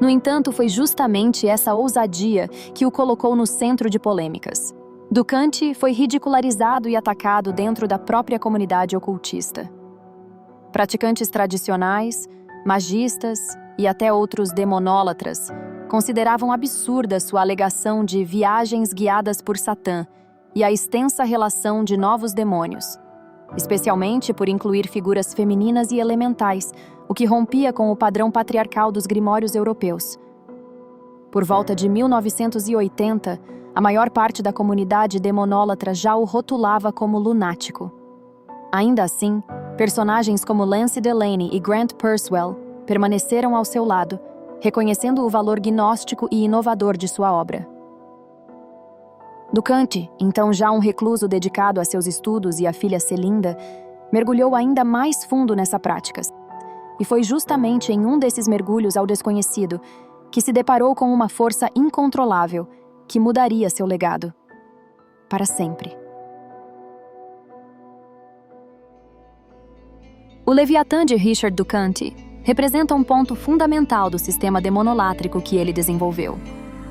No entanto, foi justamente essa ousadia que o colocou no centro de polêmicas. Ducante foi ridicularizado e atacado dentro da própria comunidade ocultista. Praticantes tradicionais, magistas e até outros demonólatras consideravam absurda sua alegação de viagens guiadas por Satã e a extensa relação de novos demônios, especialmente por incluir figuras femininas e elementais, o que rompia com o padrão patriarcal dos grimórios europeus. Por volta de 1980, a maior parte da comunidade demonólatra já o rotulava como lunático. Ainda assim, personagens como Lance Delaney e Grant Purswell permaneceram ao seu lado, reconhecendo o valor gnóstico e inovador de sua obra. Ducante, então já um recluso dedicado a seus estudos e a filha Celinda, mergulhou ainda mais fundo nessa prática. E foi justamente em um desses mergulhos ao desconhecido que se deparou com uma força incontrolável que mudaria seu legado para sempre. O Leviatã de Richard Ducante representa um ponto fundamental do sistema demonolátrico que ele desenvolveu.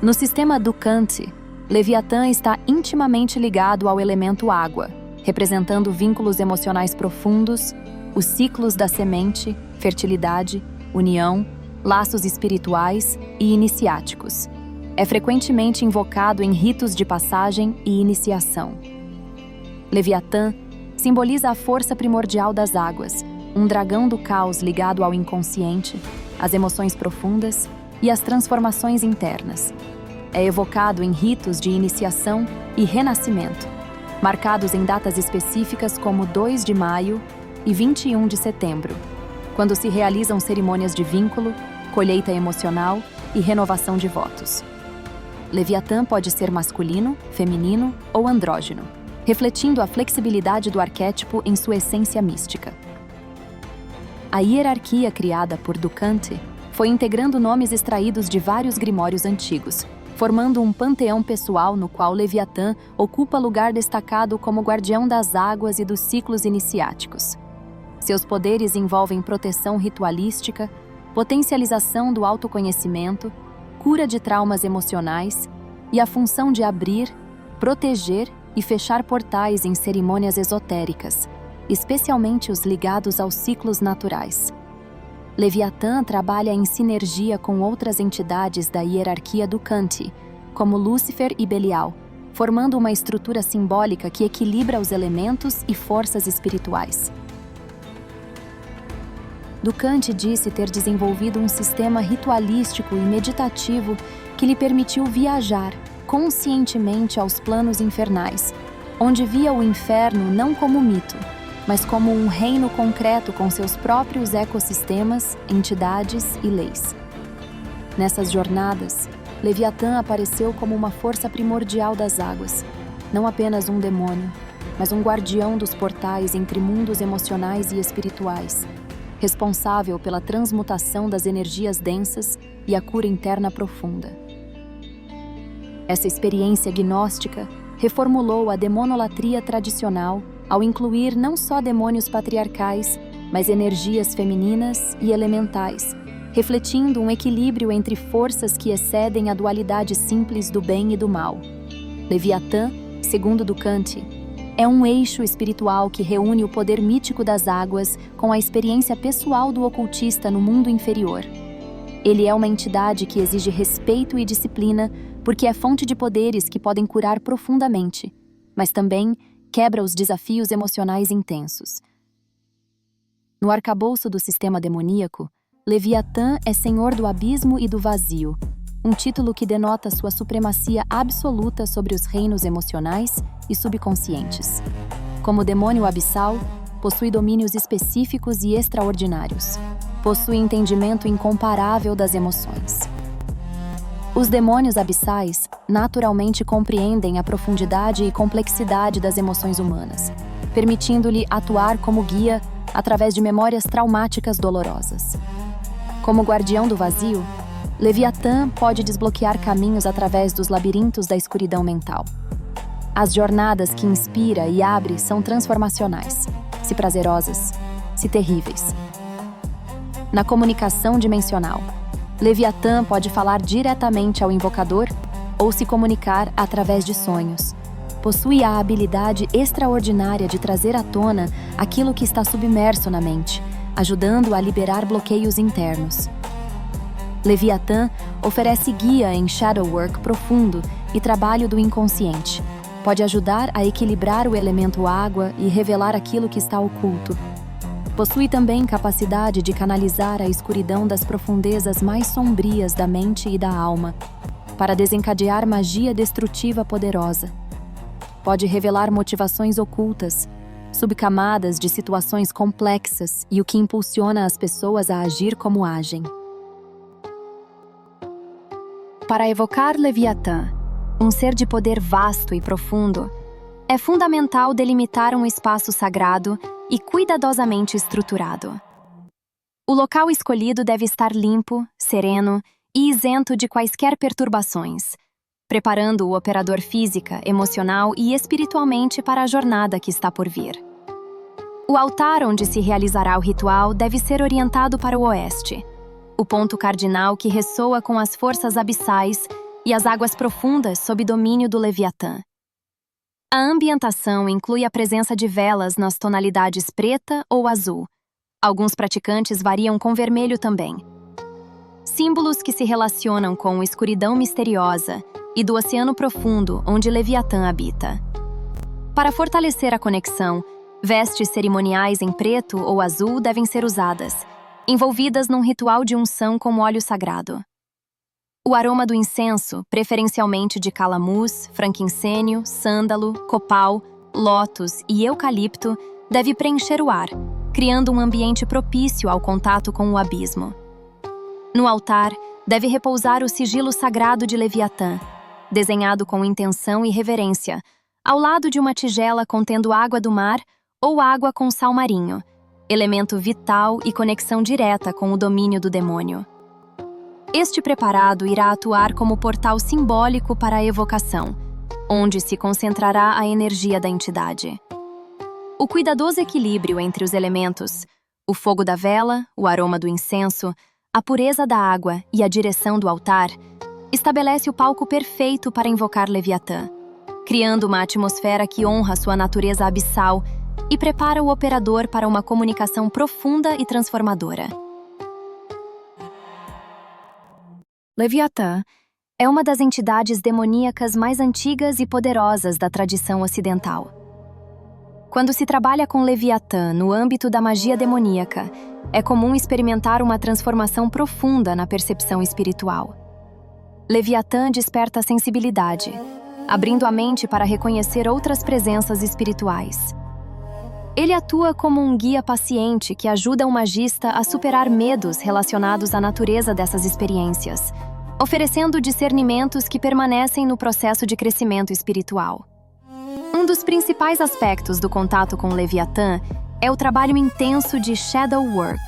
No sistema Ducante, Leviatã está intimamente ligado ao elemento água, representando vínculos emocionais profundos, os ciclos da semente, fertilidade, união, laços espirituais e iniciáticos. É frequentemente invocado em ritos de passagem e iniciação. Leviatã simboliza a força primordial das águas, um dragão do caos ligado ao inconsciente, às emoções profundas e às transformações internas. É evocado em ritos de iniciação e renascimento, marcados em datas específicas como 2 de maio e 21 de setembro, quando se realizam cerimônias de vínculo, colheita emocional e renovação de votos. Leviatã pode ser masculino, feminino ou andrógeno, refletindo a flexibilidade do arquétipo em sua essência mística. A hierarquia criada por Ducante foi integrando nomes extraídos de vários grimórios antigos, formando um panteão pessoal no qual Leviatã ocupa lugar destacado como guardião das águas e dos ciclos iniciáticos. Seus poderes envolvem proteção ritualística, potencialização do autoconhecimento, cura de traumas emocionais e a função de abrir, proteger e fechar portais em cerimônias esotéricas, especialmente os ligados aos ciclos naturais. Leviatã trabalha em sinergia com outras entidades da hierarquia Ducante, como Lúcifer e Belial, formando uma estrutura simbólica que equilibra os elementos e forças espirituais. Ducante disse ter desenvolvido um sistema ritualístico e meditativo que lhe permitiu viajar conscientemente aos planos infernais, onde via o inferno não como mito, mas como um reino concreto com seus próprios ecossistemas, entidades e leis. Nessas jornadas, Leviatã apareceu como uma força primordial das águas, não apenas um demônio, mas um guardião dos portais entre mundos emocionais e espirituais, responsável pela transmutação das energias densas e a cura interna profunda. Essa experiência gnóstica reformulou a demonolatria tradicional ao incluir não só demônios patriarcais, mas energias femininas e elementais, refletindo um equilíbrio entre forças que excedem a dualidade simples do bem e do mal. Leviatã, segundo Ducante, é um eixo espiritual que reúne o poder mítico das águas com a experiência pessoal do ocultista no mundo inferior. Ele é uma entidade que exige respeito e disciplina porque é fonte de poderes que podem curar profundamente, mas também quebra os desafios emocionais intensos. No arcabouço do sistema demoníaco, Leviatã é senhor do abismo e do vazio, um título que denota sua supremacia absoluta sobre os reinos emocionais e subconscientes. Como demônio abissal, possui domínios específicos e extraordinários. Possui entendimento incomparável das emoções. Os demônios abissais naturalmente compreendem a profundidade e complexidade das emoções humanas, permitindo-lhe atuar como guia através de memórias traumáticas dolorosas. Como guardião do vazio, Leviatã pode desbloquear caminhos através dos labirintos da escuridão mental. As jornadas que inspira e abre são transformacionais, se prazerosas, se terríveis. Na comunicação dimensional, Leviatã pode falar diretamente ao invocador ou se comunicar através de sonhos. Possui a habilidade extraordinária de trazer à tona aquilo que está submerso na mente, ajudando a liberar bloqueios internos. Leviatã oferece guia em shadow work profundo e trabalho do inconsciente. Pode ajudar a equilibrar o elemento água e revelar aquilo que está oculto. Possui também capacidade de canalizar a escuridão das profundezas mais sombrias da mente e da alma, para desencadear magia destrutiva poderosa. Pode revelar motivações ocultas, subcamadas de situações complexas e o que impulsiona as pessoas a agir como agem. Para evocar Leviatã, um ser de poder vasto e profundo, é fundamental delimitar um espaço sagrado e cuidadosamente estruturado. O local escolhido deve estar limpo, sereno e isento de quaisquer perturbações, preparando o operador física, emocional e espiritualmente para a jornada que está por vir. O altar onde se realizará o ritual deve ser orientado para o oeste, o ponto cardinal que ressoa com as forças abissais e as águas profundas sob domínio do Leviatã. A ambientação inclui a presença de velas nas tonalidades preta ou azul. Alguns praticantes variam com vermelho também. Símbolos que se relacionam com a escuridão misteriosa e do oceano profundo onde Leviatã habita. Para fortalecer a conexão, vestes cerimoniais em preto ou azul devem ser usadas, envolvidas num ritual de unção com óleo sagrado. O aroma do incenso, preferencialmente de calamus, franquicínio, sândalo, copal, lótus e eucalipto, deve preencher o ar, criando um ambiente propício ao contato com o abismo. No altar, deve repousar o sigilo sagrado de Leviatã, desenhado com intenção e reverência, ao lado de uma tigela contendo água do mar ou água com sal marinho, elemento vital e conexão direta com o domínio do demônio. Este preparado irá atuar como portal simbólico para a evocação, onde se concentrará a energia da entidade. O cuidadoso equilíbrio entre os elementos, o fogo da vela, o aroma do incenso, a pureza da água e a direção do altar, estabelece o palco perfeito para invocar Leviatã, criando uma atmosfera que honra sua natureza abissal e prepara o operador para uma comunicação profunda e transformadora. Leviatã é uma das entidades demoníacas mais antigas e poderosas da tradição ocidental. Quando se trabalha com Leviatã no âmbito da magia demoníaca, é comum experimentar uma transformação profunda na percepção espiritual. Leviatã desperta a sensibilidade, abrindo a mente para reconhecer outras presenças espirituais. Ele atua como um guia paciente que ajuda o magista a superar medos relacionados à natureza dessas experiências, oferecendo discernimentos que permanecem no processo de crescimento espiritual. Um dos principais aspectos do contato com Leviatã é o trabalho intenso de shadow work,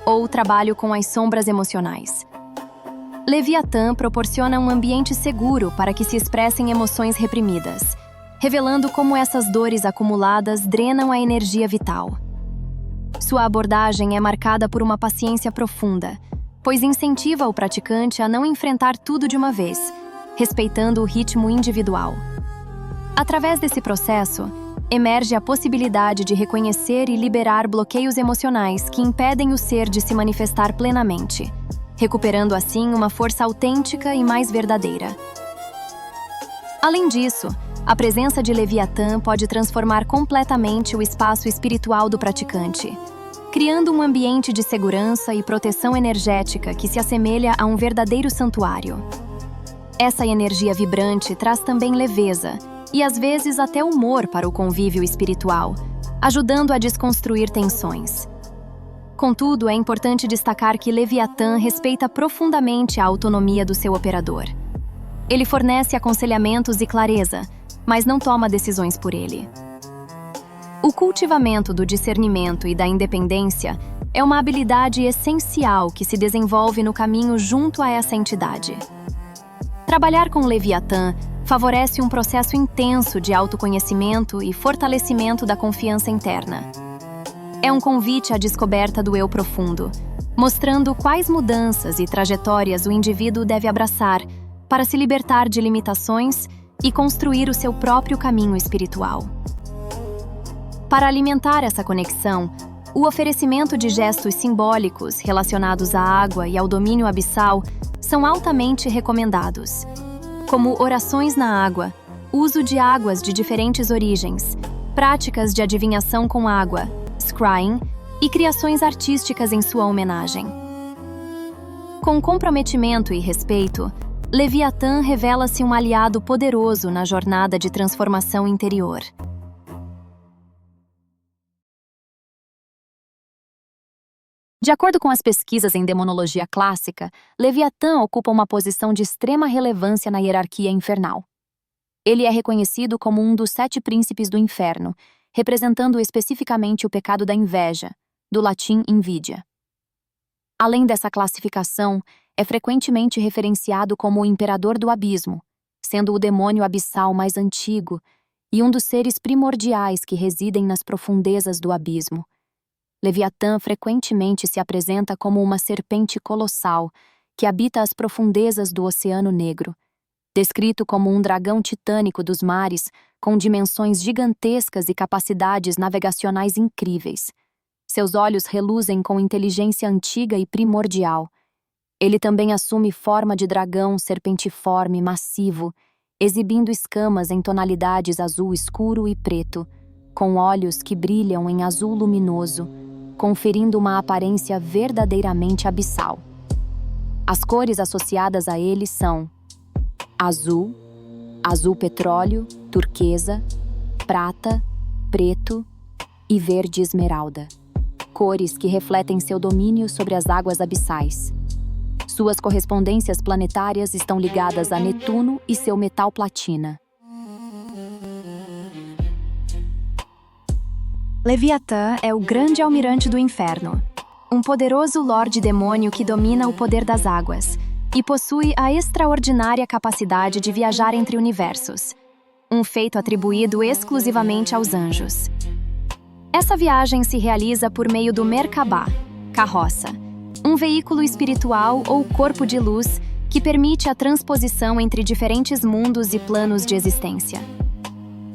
ou trabalho com as sombras emocionais. Leviatã proporciona um ambiente seguro para que se expressem emoções reprimidas, revelando como essas dores acumuladas drenam a energia vital. Sua abordagem é marcada por uma paciência profunda, pois incentiva o praticante a não enfrentar tudo de uma vez, respeitando o ritmo individual. Através desse processo, emerge a possibilidade de reconhecer e liberar bloqueios emocionais que impedem o ser de se manifestar plenamente, recuperando assim uma força autêntica e mais verdadeira. Além disso, a presença de Leviatã pode transformar completamente o espaço espiritual do praticante, criando um ambiente de segurança e proteção energética que se assemelha a um verdadeiro santuário. Essa energia vibrante traz também leveza e, às vezes, até humor para o convívio espiritual, ajudando a desconstruir tensões. Contudo, é importante destacar que Leviatã respeita profundamente a autonomia do seu operador. Ele fornece aconselhamentos e clareza, mas não toma decisões por ele. O cultivamento do discernimento e da independência é uma habilidade essencial que se desenvolve no caminho junto a essa entidade. Trabalhar com Leviatã favorece um processo intenso de autoconhecimento e fortalecimento da confiança interna. É um convite à descoberta do eu profundo, mostrando quais mudanças e trajetórias o indivíduo deve abraçar para se libertar de limitações e construir o seu próprio caminho espiritual. Para alimentar essa conexão, o oferecimento de gestos simbólicos relacionados à água e ao domínio abissal são altamente recomendados, como orações na água, uso de águas de diferentes origens, práticas de adivinhação com água, scrying e criações artísticas em sua homenagem. Com comprometimento e respeito, Leviatã revela-se um aliado poderoso na jornada de transformação interior. De acordo com as pesquisas em demonologia clássica, Leviatã ocupa uma posição de extrema relevância na hierarquia infernal. Ele é reconhecido como um dos 7 príncipes do inferno, representando especificamente o pecado da inveja, do latim invidia. Além dessa classificação, é frequentemente referenciado como o imperador do abismo, sendo o demônio abissal mais antigo e um dos seres primordiais que residem nas profundezas do abismo. Leviatã frequentemente se apresenta como uma serpente colossal que habita as profundezas do Oceano Negro, descrito como um dragão titânico dos mares com dimensões gigantescas e capacidades navegacionais incríveis. Seus olhos reluzem com inteligência antiga e primordial. Ele também assume forma de dragão serpentiforme massivo, exibindo escamas em tonalidades azul escuro e preto, com olhos que brilham em azul luminoso, conferindo uma aparência verdadeiramente abissal. As cores associadas a ele são azul, azul petróleo, turquesa, prata, preto e verde esmeralda, cores que refletem seu domínio sobre as águas abissais. Suas correspondências planetárias estão ligadas a Netuno e seu metal platina. Leviatã é o grande almirante do inferno, um poderoso lorde demônio que domina o poder das águas e possui a extraordinária capacidade de viajar entre universos, um feito atribuído exclusivamente aos anjos. Essa viagem se realiza por meio do Merkabah, carroça, um veículo espiritual ou corpo de luz que permite a transposição entre diferentes mundos e planos de existência.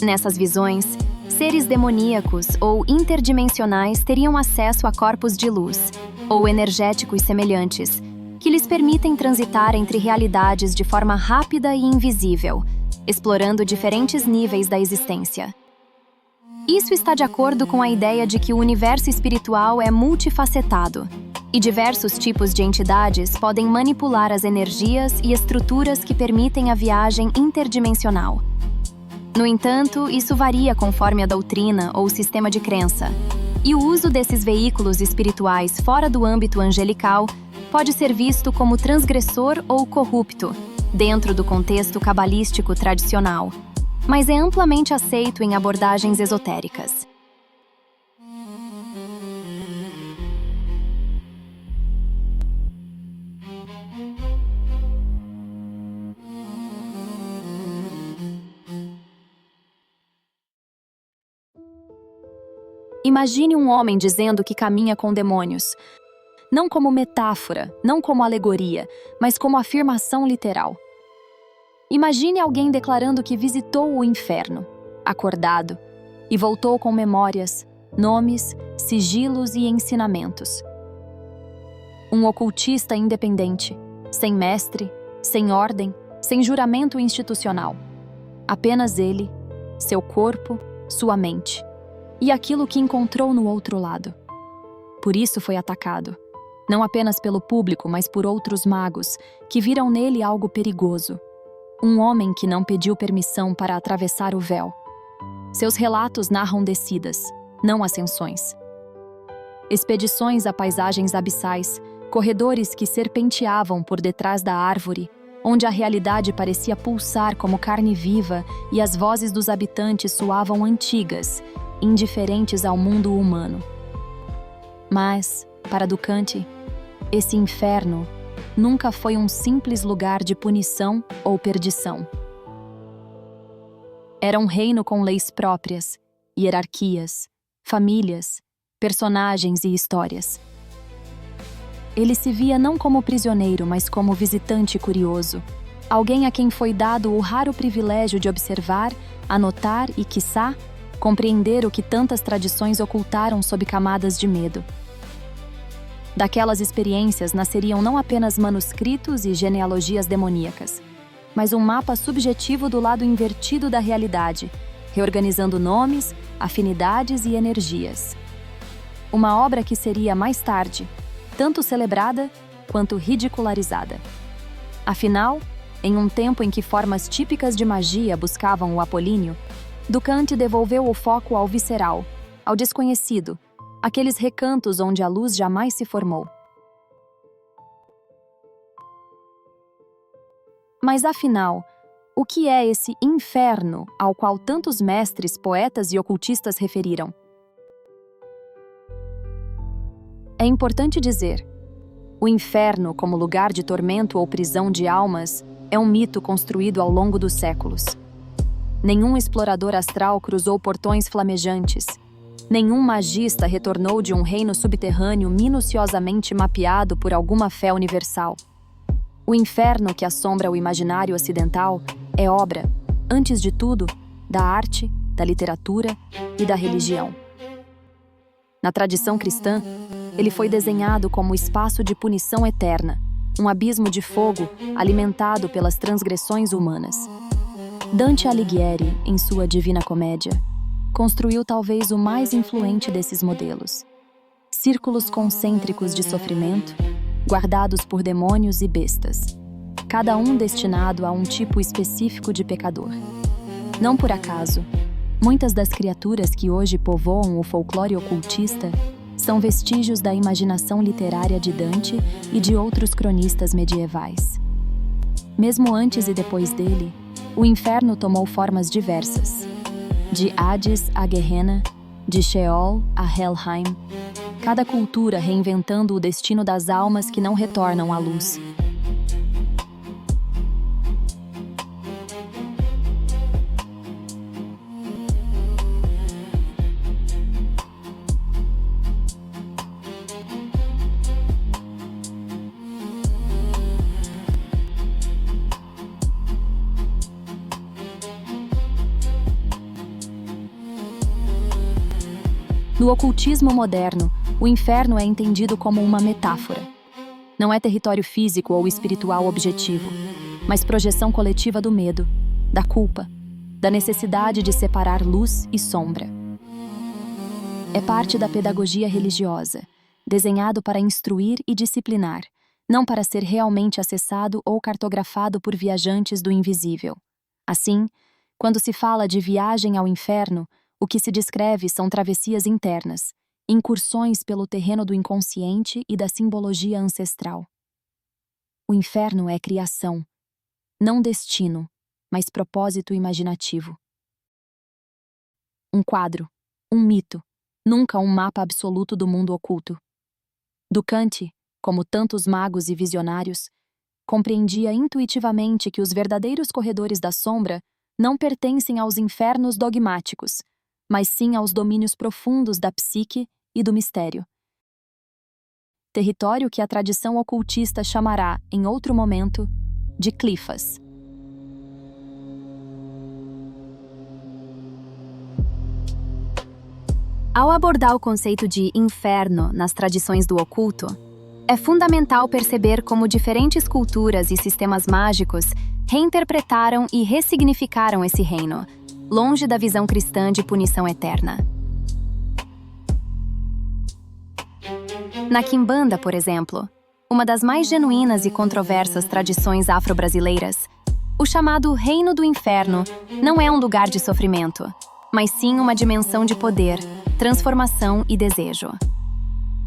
Nessas visões, seres demoníacos ou interdimensionais teriam acesso a corpos de luz, ou energéticos semelhantes, que lhes permitem transitar entre realidades de forma rápida e invisível, explorando diferentes níveis da existência. Isso está de acordo com a ideia de que o universo espiritual é multifacetado, e diversos tipos de entidades podem manipular as energias e estruturas que permitem a viagem interdimensional. No entanto, isso varia conforme a doutrina ou sistema de crença, e o uso desses veículos espirituais fora do âmbito angelical Pode ser visto como transgressor ou corrupto, dentro do contexto cabalístico tradicional, mas é amplamente aceito em abordagens esotéricas. Imagine um homem dizendo que caminha com demônios, não como metáfora, não como alegoria, mas como afirmação literal. Imagine alguém declarando que visitou o inferno, acordado, e voltou com memórias, nomes, sigilos e ensinamentos. Um ocultista independente, sem mestre, sem ordem, sem juramento institucional. Apenas ele, seu corpo, sua mente. E aquilo que encontrou no outro lado. Por isso foi atacado, não apenas pelo público, mas por outros magos, que viram nele algo perigoso. Um homem que não pediu permissão para atravessar o véu. Seus relatos narram descidas, não ascensões. Expedições a paisagens abissais, corredores que serpenteavam por detrás da árvore, onde a realidade parecia pulsar como carne viva e as vozes dos habitantes soavam antigas, indiferentes ao mundo humano. Mas, para Ducante, esse inferno nunca foi um simples lugar de punição ou perdição. Era um reino com leis próprias, hierarquias, famílias, personagens e histórias. Ele se via não como prisioneiro, mas como visitante curioso, alguém a quem foi dado o raro privilégio de observar, anotar e, quiçá, compreender o que tantas tradições ocultaram sob camadas de medo. Daquelas experiências nasceriam não apenas manuscritos e genealogias demoníacas, mas um mapa subjetivo do lado invertido da realidade, reorganizando nomes, afinidades e energias. Uma obra que seria, mais tarde, tanto celebrada quanto ridicularizada. Afinal, em um tempo em que formas típicas de magia buscavam o apolíneo, Ducante devolveu o foco ao visceral, ao desconhecido, aqueles recantos onde a luz jamais se formou. Mas afinal, o que é esse inferno ao qual tantos mestres, poetas e ocultistas referiram? É importante dizer, o inferno como lugar de tormento ou prisão de almas é um mito construído ao longo dos séculos. Nenhum explorador astral cruzou portões flamejantes. Nenhum magista retornou de um reino subterrâneo minuciosamente mapeado por alguma fé universal. O inferno que assombra o imaginário ocidental é obra, antes de tudo, da arte, da literatura e da religião. Na tradição cristã, ele foi desenhado como espaço de punição eterna, um abismo de fogo alimentado pelas transgressões humanas. Dante Alighieri, em sua Divina Comédia, construiu talvez o mais influente desses modelos. Círculos concêntricos de sofrimento, guardados por demônios e bestas, cada um destinado a um tipo específico de pecador. Não por acaso, muitas das criaturas que hoje povoam o folclore ocultista são vestígios da imaginação literária de Dante e de outros cronistas medievais. Mesmo antes e depois dele, o inferno tomou formas diversas. De Hades a Gehenna, de Sheol a Helheim, cada cultura reinventando o destino das almas que não retornam à luz. No ocultismo moderno, o inferno é entendido como uma metáfora. Não é território físico ou espiritual objetivo, mas projeção coletiva do medo, da culpa, da necessidade de separar luz e sombra. É parte da pedagogia religiosa, desenhado para instruir e disciplinar, não para ser realmente acessado ou cartografado por viajantes do invisível. Assim, quando se fala de viagem ao inferno, o que se descreve são travessias internas, incursões pelo terreno do inconsciente e da simbologia ancestral. O inferno é criação, não destino, mas propósito imaginativo. Um quadro, um mito, nunca um mapa absoluto do mundo oculto. Ducante, como tantos magos e visionários, compreendia intuitivamente que os verdadeiros corredores da sombra não pertencem aos infernos dogmáticos, mas sim aos domínios profundos da psique e do mistério. Território que a tradição ocultista chamará, em outro momento, de clifas. Ao abordar o conceito de inferno nas tradições do oculto, é fundamental perceber como diferentes culturas e sistemas mágicos reinterpretaram e ressignificaram esse reino, longe da visão cristã de punição eterna. Na Quimbanda, por exemplo, uma das mais genuínas e controversas tradições afro-brasileiras, o chamado Reino do Inferno não é um lugar de sofrimento, mas sim uma dimensão de poder, transformação e desejo.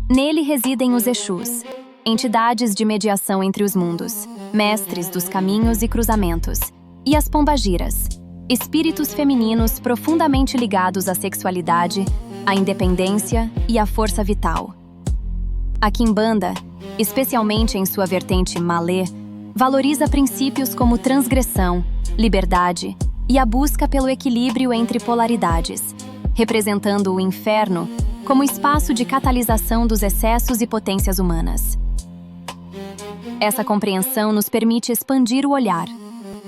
Nele residem os Exus, entidades de mediação entre os mundos, mestres dos caminhos e cruzamentos, e as Pombagiras, espíritos femininos profundamente ligados à sexualidade, à independência e à força vital. A Quimbanda, especialmente em sua vertente malê, valoriza princípios como transgressão, liberdade e a busca pelo equilíbrio entre polaridades, representando o inferno como espaço de catalisação dos excessos e potências humanas. Essa compreensão nos permite expandir o olhar.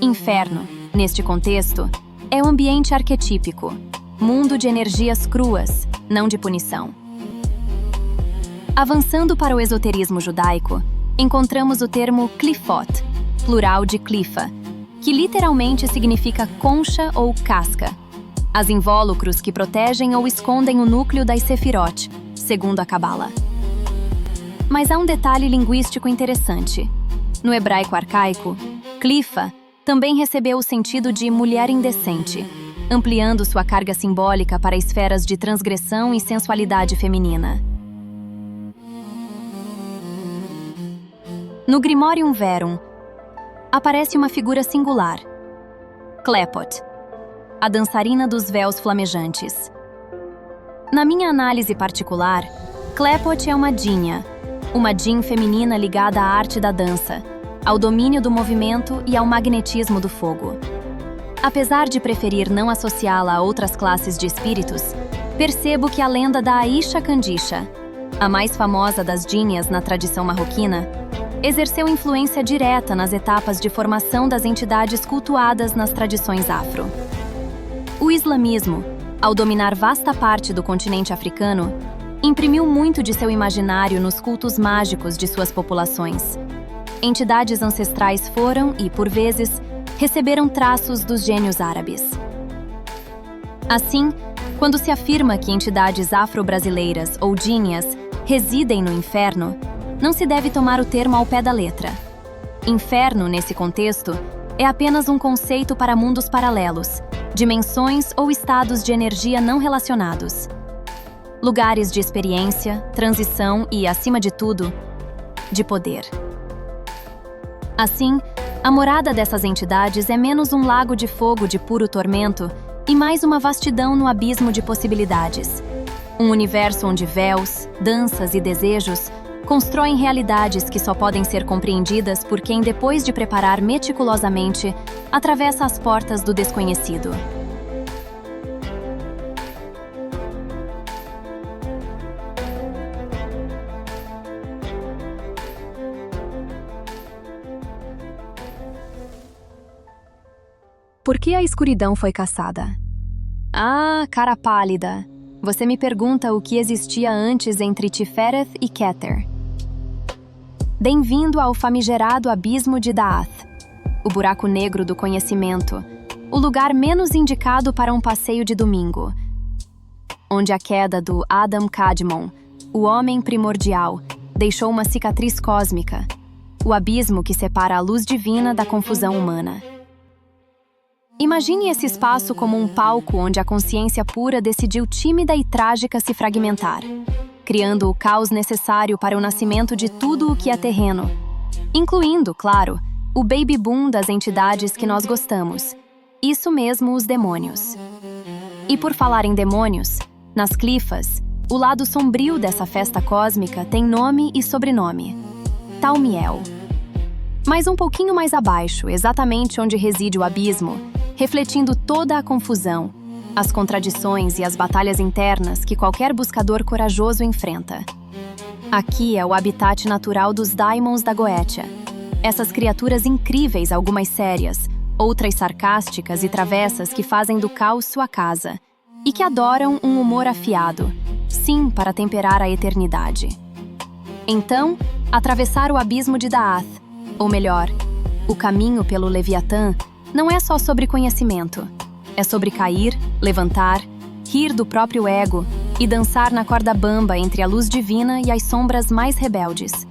Inferno, neste contexto, é um ambiente arquetípico, mundo de energias cruas, não de punição. Avançando para o esoterismo judaico, encontramos o termo clifot, plural de clifa, que literalmente significa concha ou casca, as invólucros que protegem ou escondem o núcleo das Sefirot, segundo a Cabala. Mas há um detalhe linguístico interessante. No hebraico arcaico, clifa também recebeu o sentido de mulher indecente, ampliando sua carga simbólica para esferas de transgressão e sensualidade feminina. No Grimorium Verum, aparece uma figura singular, Klepot, a dançarina dos véus flamejantes. Na minha análise particular, Klepot é uma djinn feminina ligada à arte da dança, ao domínio do movimento e ao magnetismo do fogo. Apesar de preferir não associá-la a outras classes de espíritos, percebo que a lenda da Aisha Kandisha, a mais famosa das djinnias na tradição marroquina, exerceu influência direta nas etapas de formação das entidades cultuadas nas tradições afro. O islamismo, ao dominar vasta parte do continente africano, imprimiu muito de seu imaginário nos cultos mágicos de suas populações. Entidades ancestrais foram e, por vezes, receberam traços dos gênios árabes. Assim, quando se afirma que entidades afro-brasileiras ou djinnias residem no inferno, não se deve tomar o termo ao pé da letra. Inferno, nesse contexto, é apenas um conceito para mundos paralelos, dimensões ou estados de energia não relacionados. Lugares de experiência, transição e, acima de tudo, de poder. Assim, a morada dessas entidades é menos um lago de fogo de puro tormento e mais uma vastidão no abismo de possibilidades. Um universo onde véus, danças e desejos constroem realidades que só podem ser compreendidas por quem, depois de preparar meticulosamente, atravessa as portas do desconhecido. Por que a escuridão foi caçada? Ah, cara pálida! Você me pergunta o que existia antes entre Tifereth e Keter. Bem-vindo ao famigerado abismo de Daath, o buraco negro do conhecimento, o lugar menos indicado para um passeio de domingo, onde a queda do Adam Kadmon, o homem primordial, deixou uma cicatriz cósmica, o abismo que separa a luz divina da confusão humana. Imagine esse espaço como um palco onde a consciência pura decidiu tímida e trágica se fragmentar, criando o caos necessário para o nascimento de tudo o que é terreno, incluindo, claro, o baby boom das entidades que nós gostamos. Isso mesmo, os demônios. E por falar em demônios, nas clifas, o lado sombrio dessa festa cósmica tem nome e sobrenome: Thaumiel. Mas um pouquinho mais abaixo, exatamente onde reside o abismo, refletindo toda a confusão, as contradições e as batalhas internas que qualquer buscador corajoso enfrenta. Aqui é o habitat natural dos Daimons da Goetia. Essas criaturas incríveis, algumas sérias, outras sarcásticas e travessas que fazem do caos sua casa, e que adoram um humor afiado, sim, para temperar a eternidade. Então, atravessar o abismo de Daath, ou melhor, o caminho pelo Leviatã, não é só sobre conhecimento. É sobre cair, levantar, rir do próprio ego e dançar na corda bamba entre a luz divina e as sombras mais rebeldes.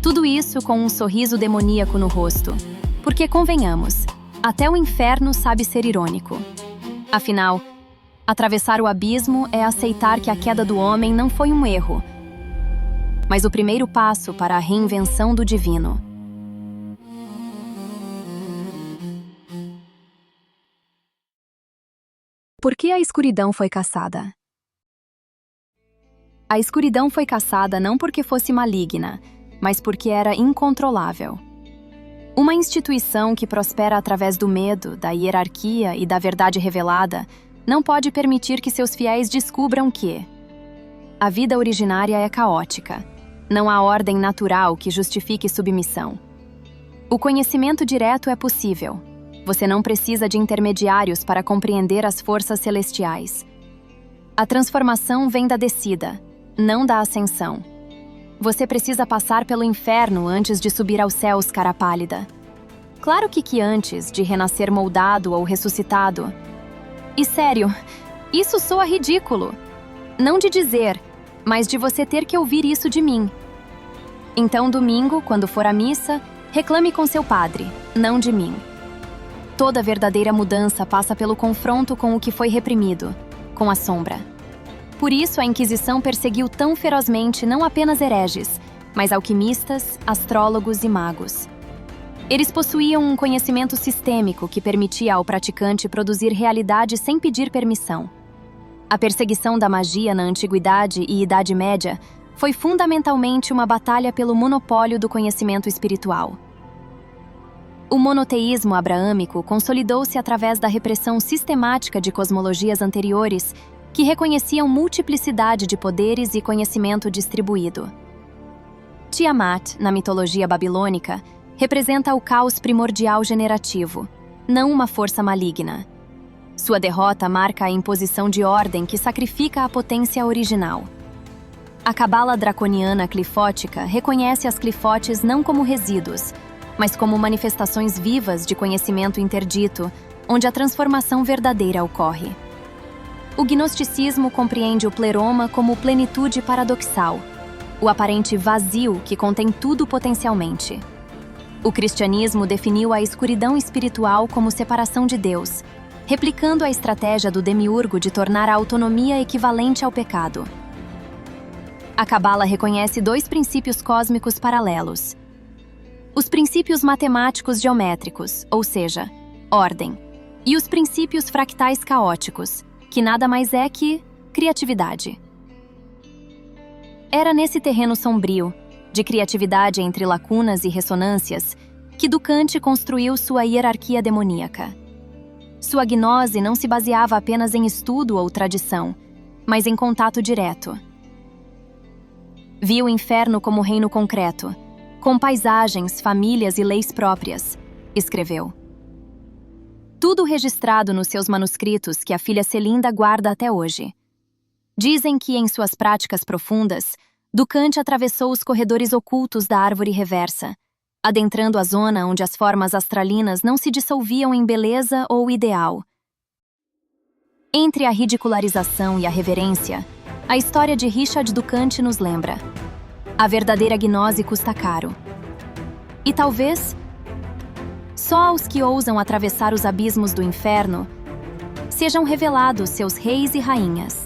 Tudo isso com um sorriso demoníaco no rosto, porque, convenhamos, até o inferno sabe ser irônico. Afinal, atravessar o abismo é aceitar que a queda do homem não foi um erro, mas o primeiro passo para a reinvenção do divino. Por que a escuridão foi caçada? A escuridão foi caçada não porque fosse maligna, mas porque era incontrolável. Uma instituição que prospera através do medo, da hierarquia e da verdade revelada não pode permitir que seus fiéis descubram que a vida originária é caótica. Não há ordem natural que justifique submissão. O conhecimento direto é possível. Você não precisa de intermediários para compreender as forças celestiais. A transformação vem da descida, não da ascensão. Você precisa passar pelo inferno antes de subir aos céus, cara pálida. Claro que antes de renascer moldado ou ressuscitado. E sério, isso soa ridículo. Não de dizer, mas de você ter que ouvir isso de mim. Então, domingo, quando for à missa, reclame com seu padre, não de mim. Toda verdadeira mudança passa pelo confronto com o que foi reprimido, com a sombra. Por isso, a Inquisição perseguiu tão ferozmente não apenas hereges, mas alquimistas, astrólogos e magos. Eles possuíam um conhecimento sistêmico que permitia ao praticante produzir realidade sem pedir permissão. A perseguição da magia na Antiguidade e Idade Média foi fundamentalmente uma batalha pelo monopólio do conhecimento espiritual. O monoteísmo abraâmico consolidou-se através da repressão sistemática de cosmologias anteriores que reconheciam multiplicidade de poderes e conhecimento distribuído. Tiamat, na mitologia babilônica, representa o caos primordial generativo, não uma força maligna. Sua derrota marca a imposição de ordem que sacrifica a potência original. A cabala draconiana clifótica reconhece as clifotes não como resíduos, mas como manifestações vivas de conhecimento interdito, onde a transformação verdadeira ocorre. O gnosticismo compreende o pleroma como plenitude paradoxal, o aparente vazio que contém tudo potencialmente. O cristianismo definiu a escuridão espiritual como separação de Deus, replicando a estratégia do demiurgo de tornar a autonomia equivalente ao pecado. A cabala reconhece dois princípios cósmicos paralelos: os princípios matemáticos geométricos, ou seja, ordem, e os princípios fractais caóticos, que nada mais é que criatividade. Era nesse terreno sombrio, de criatividade entre lacunas e ressonâncias, que Ducante construiu sua hierarquia demoníaca. Sua gnose não se baseava apenas em estudo ou tradição, mas em contato direto. Viu o inferno como reino concreto, com paisagens, famílias e leis próprias, escreveu. Tudo registrado nos seus manuscritos que a filha Celinda guarda até hoje. Dizem que, em suas práticas profundas, Ducante atravessou os corredores ocultos da árvore reversa, adentrando a zona onde as formas astralinas não se dissolviam em beleza ou ideal. Entre a ridicularização e a reverência, a história de Richard Ducante nos lembra: a verdadeira gnose custa caro. E talvez, só aos que ousam atravessar os abismos do inferno, sejam revelados seus reis e rainhas.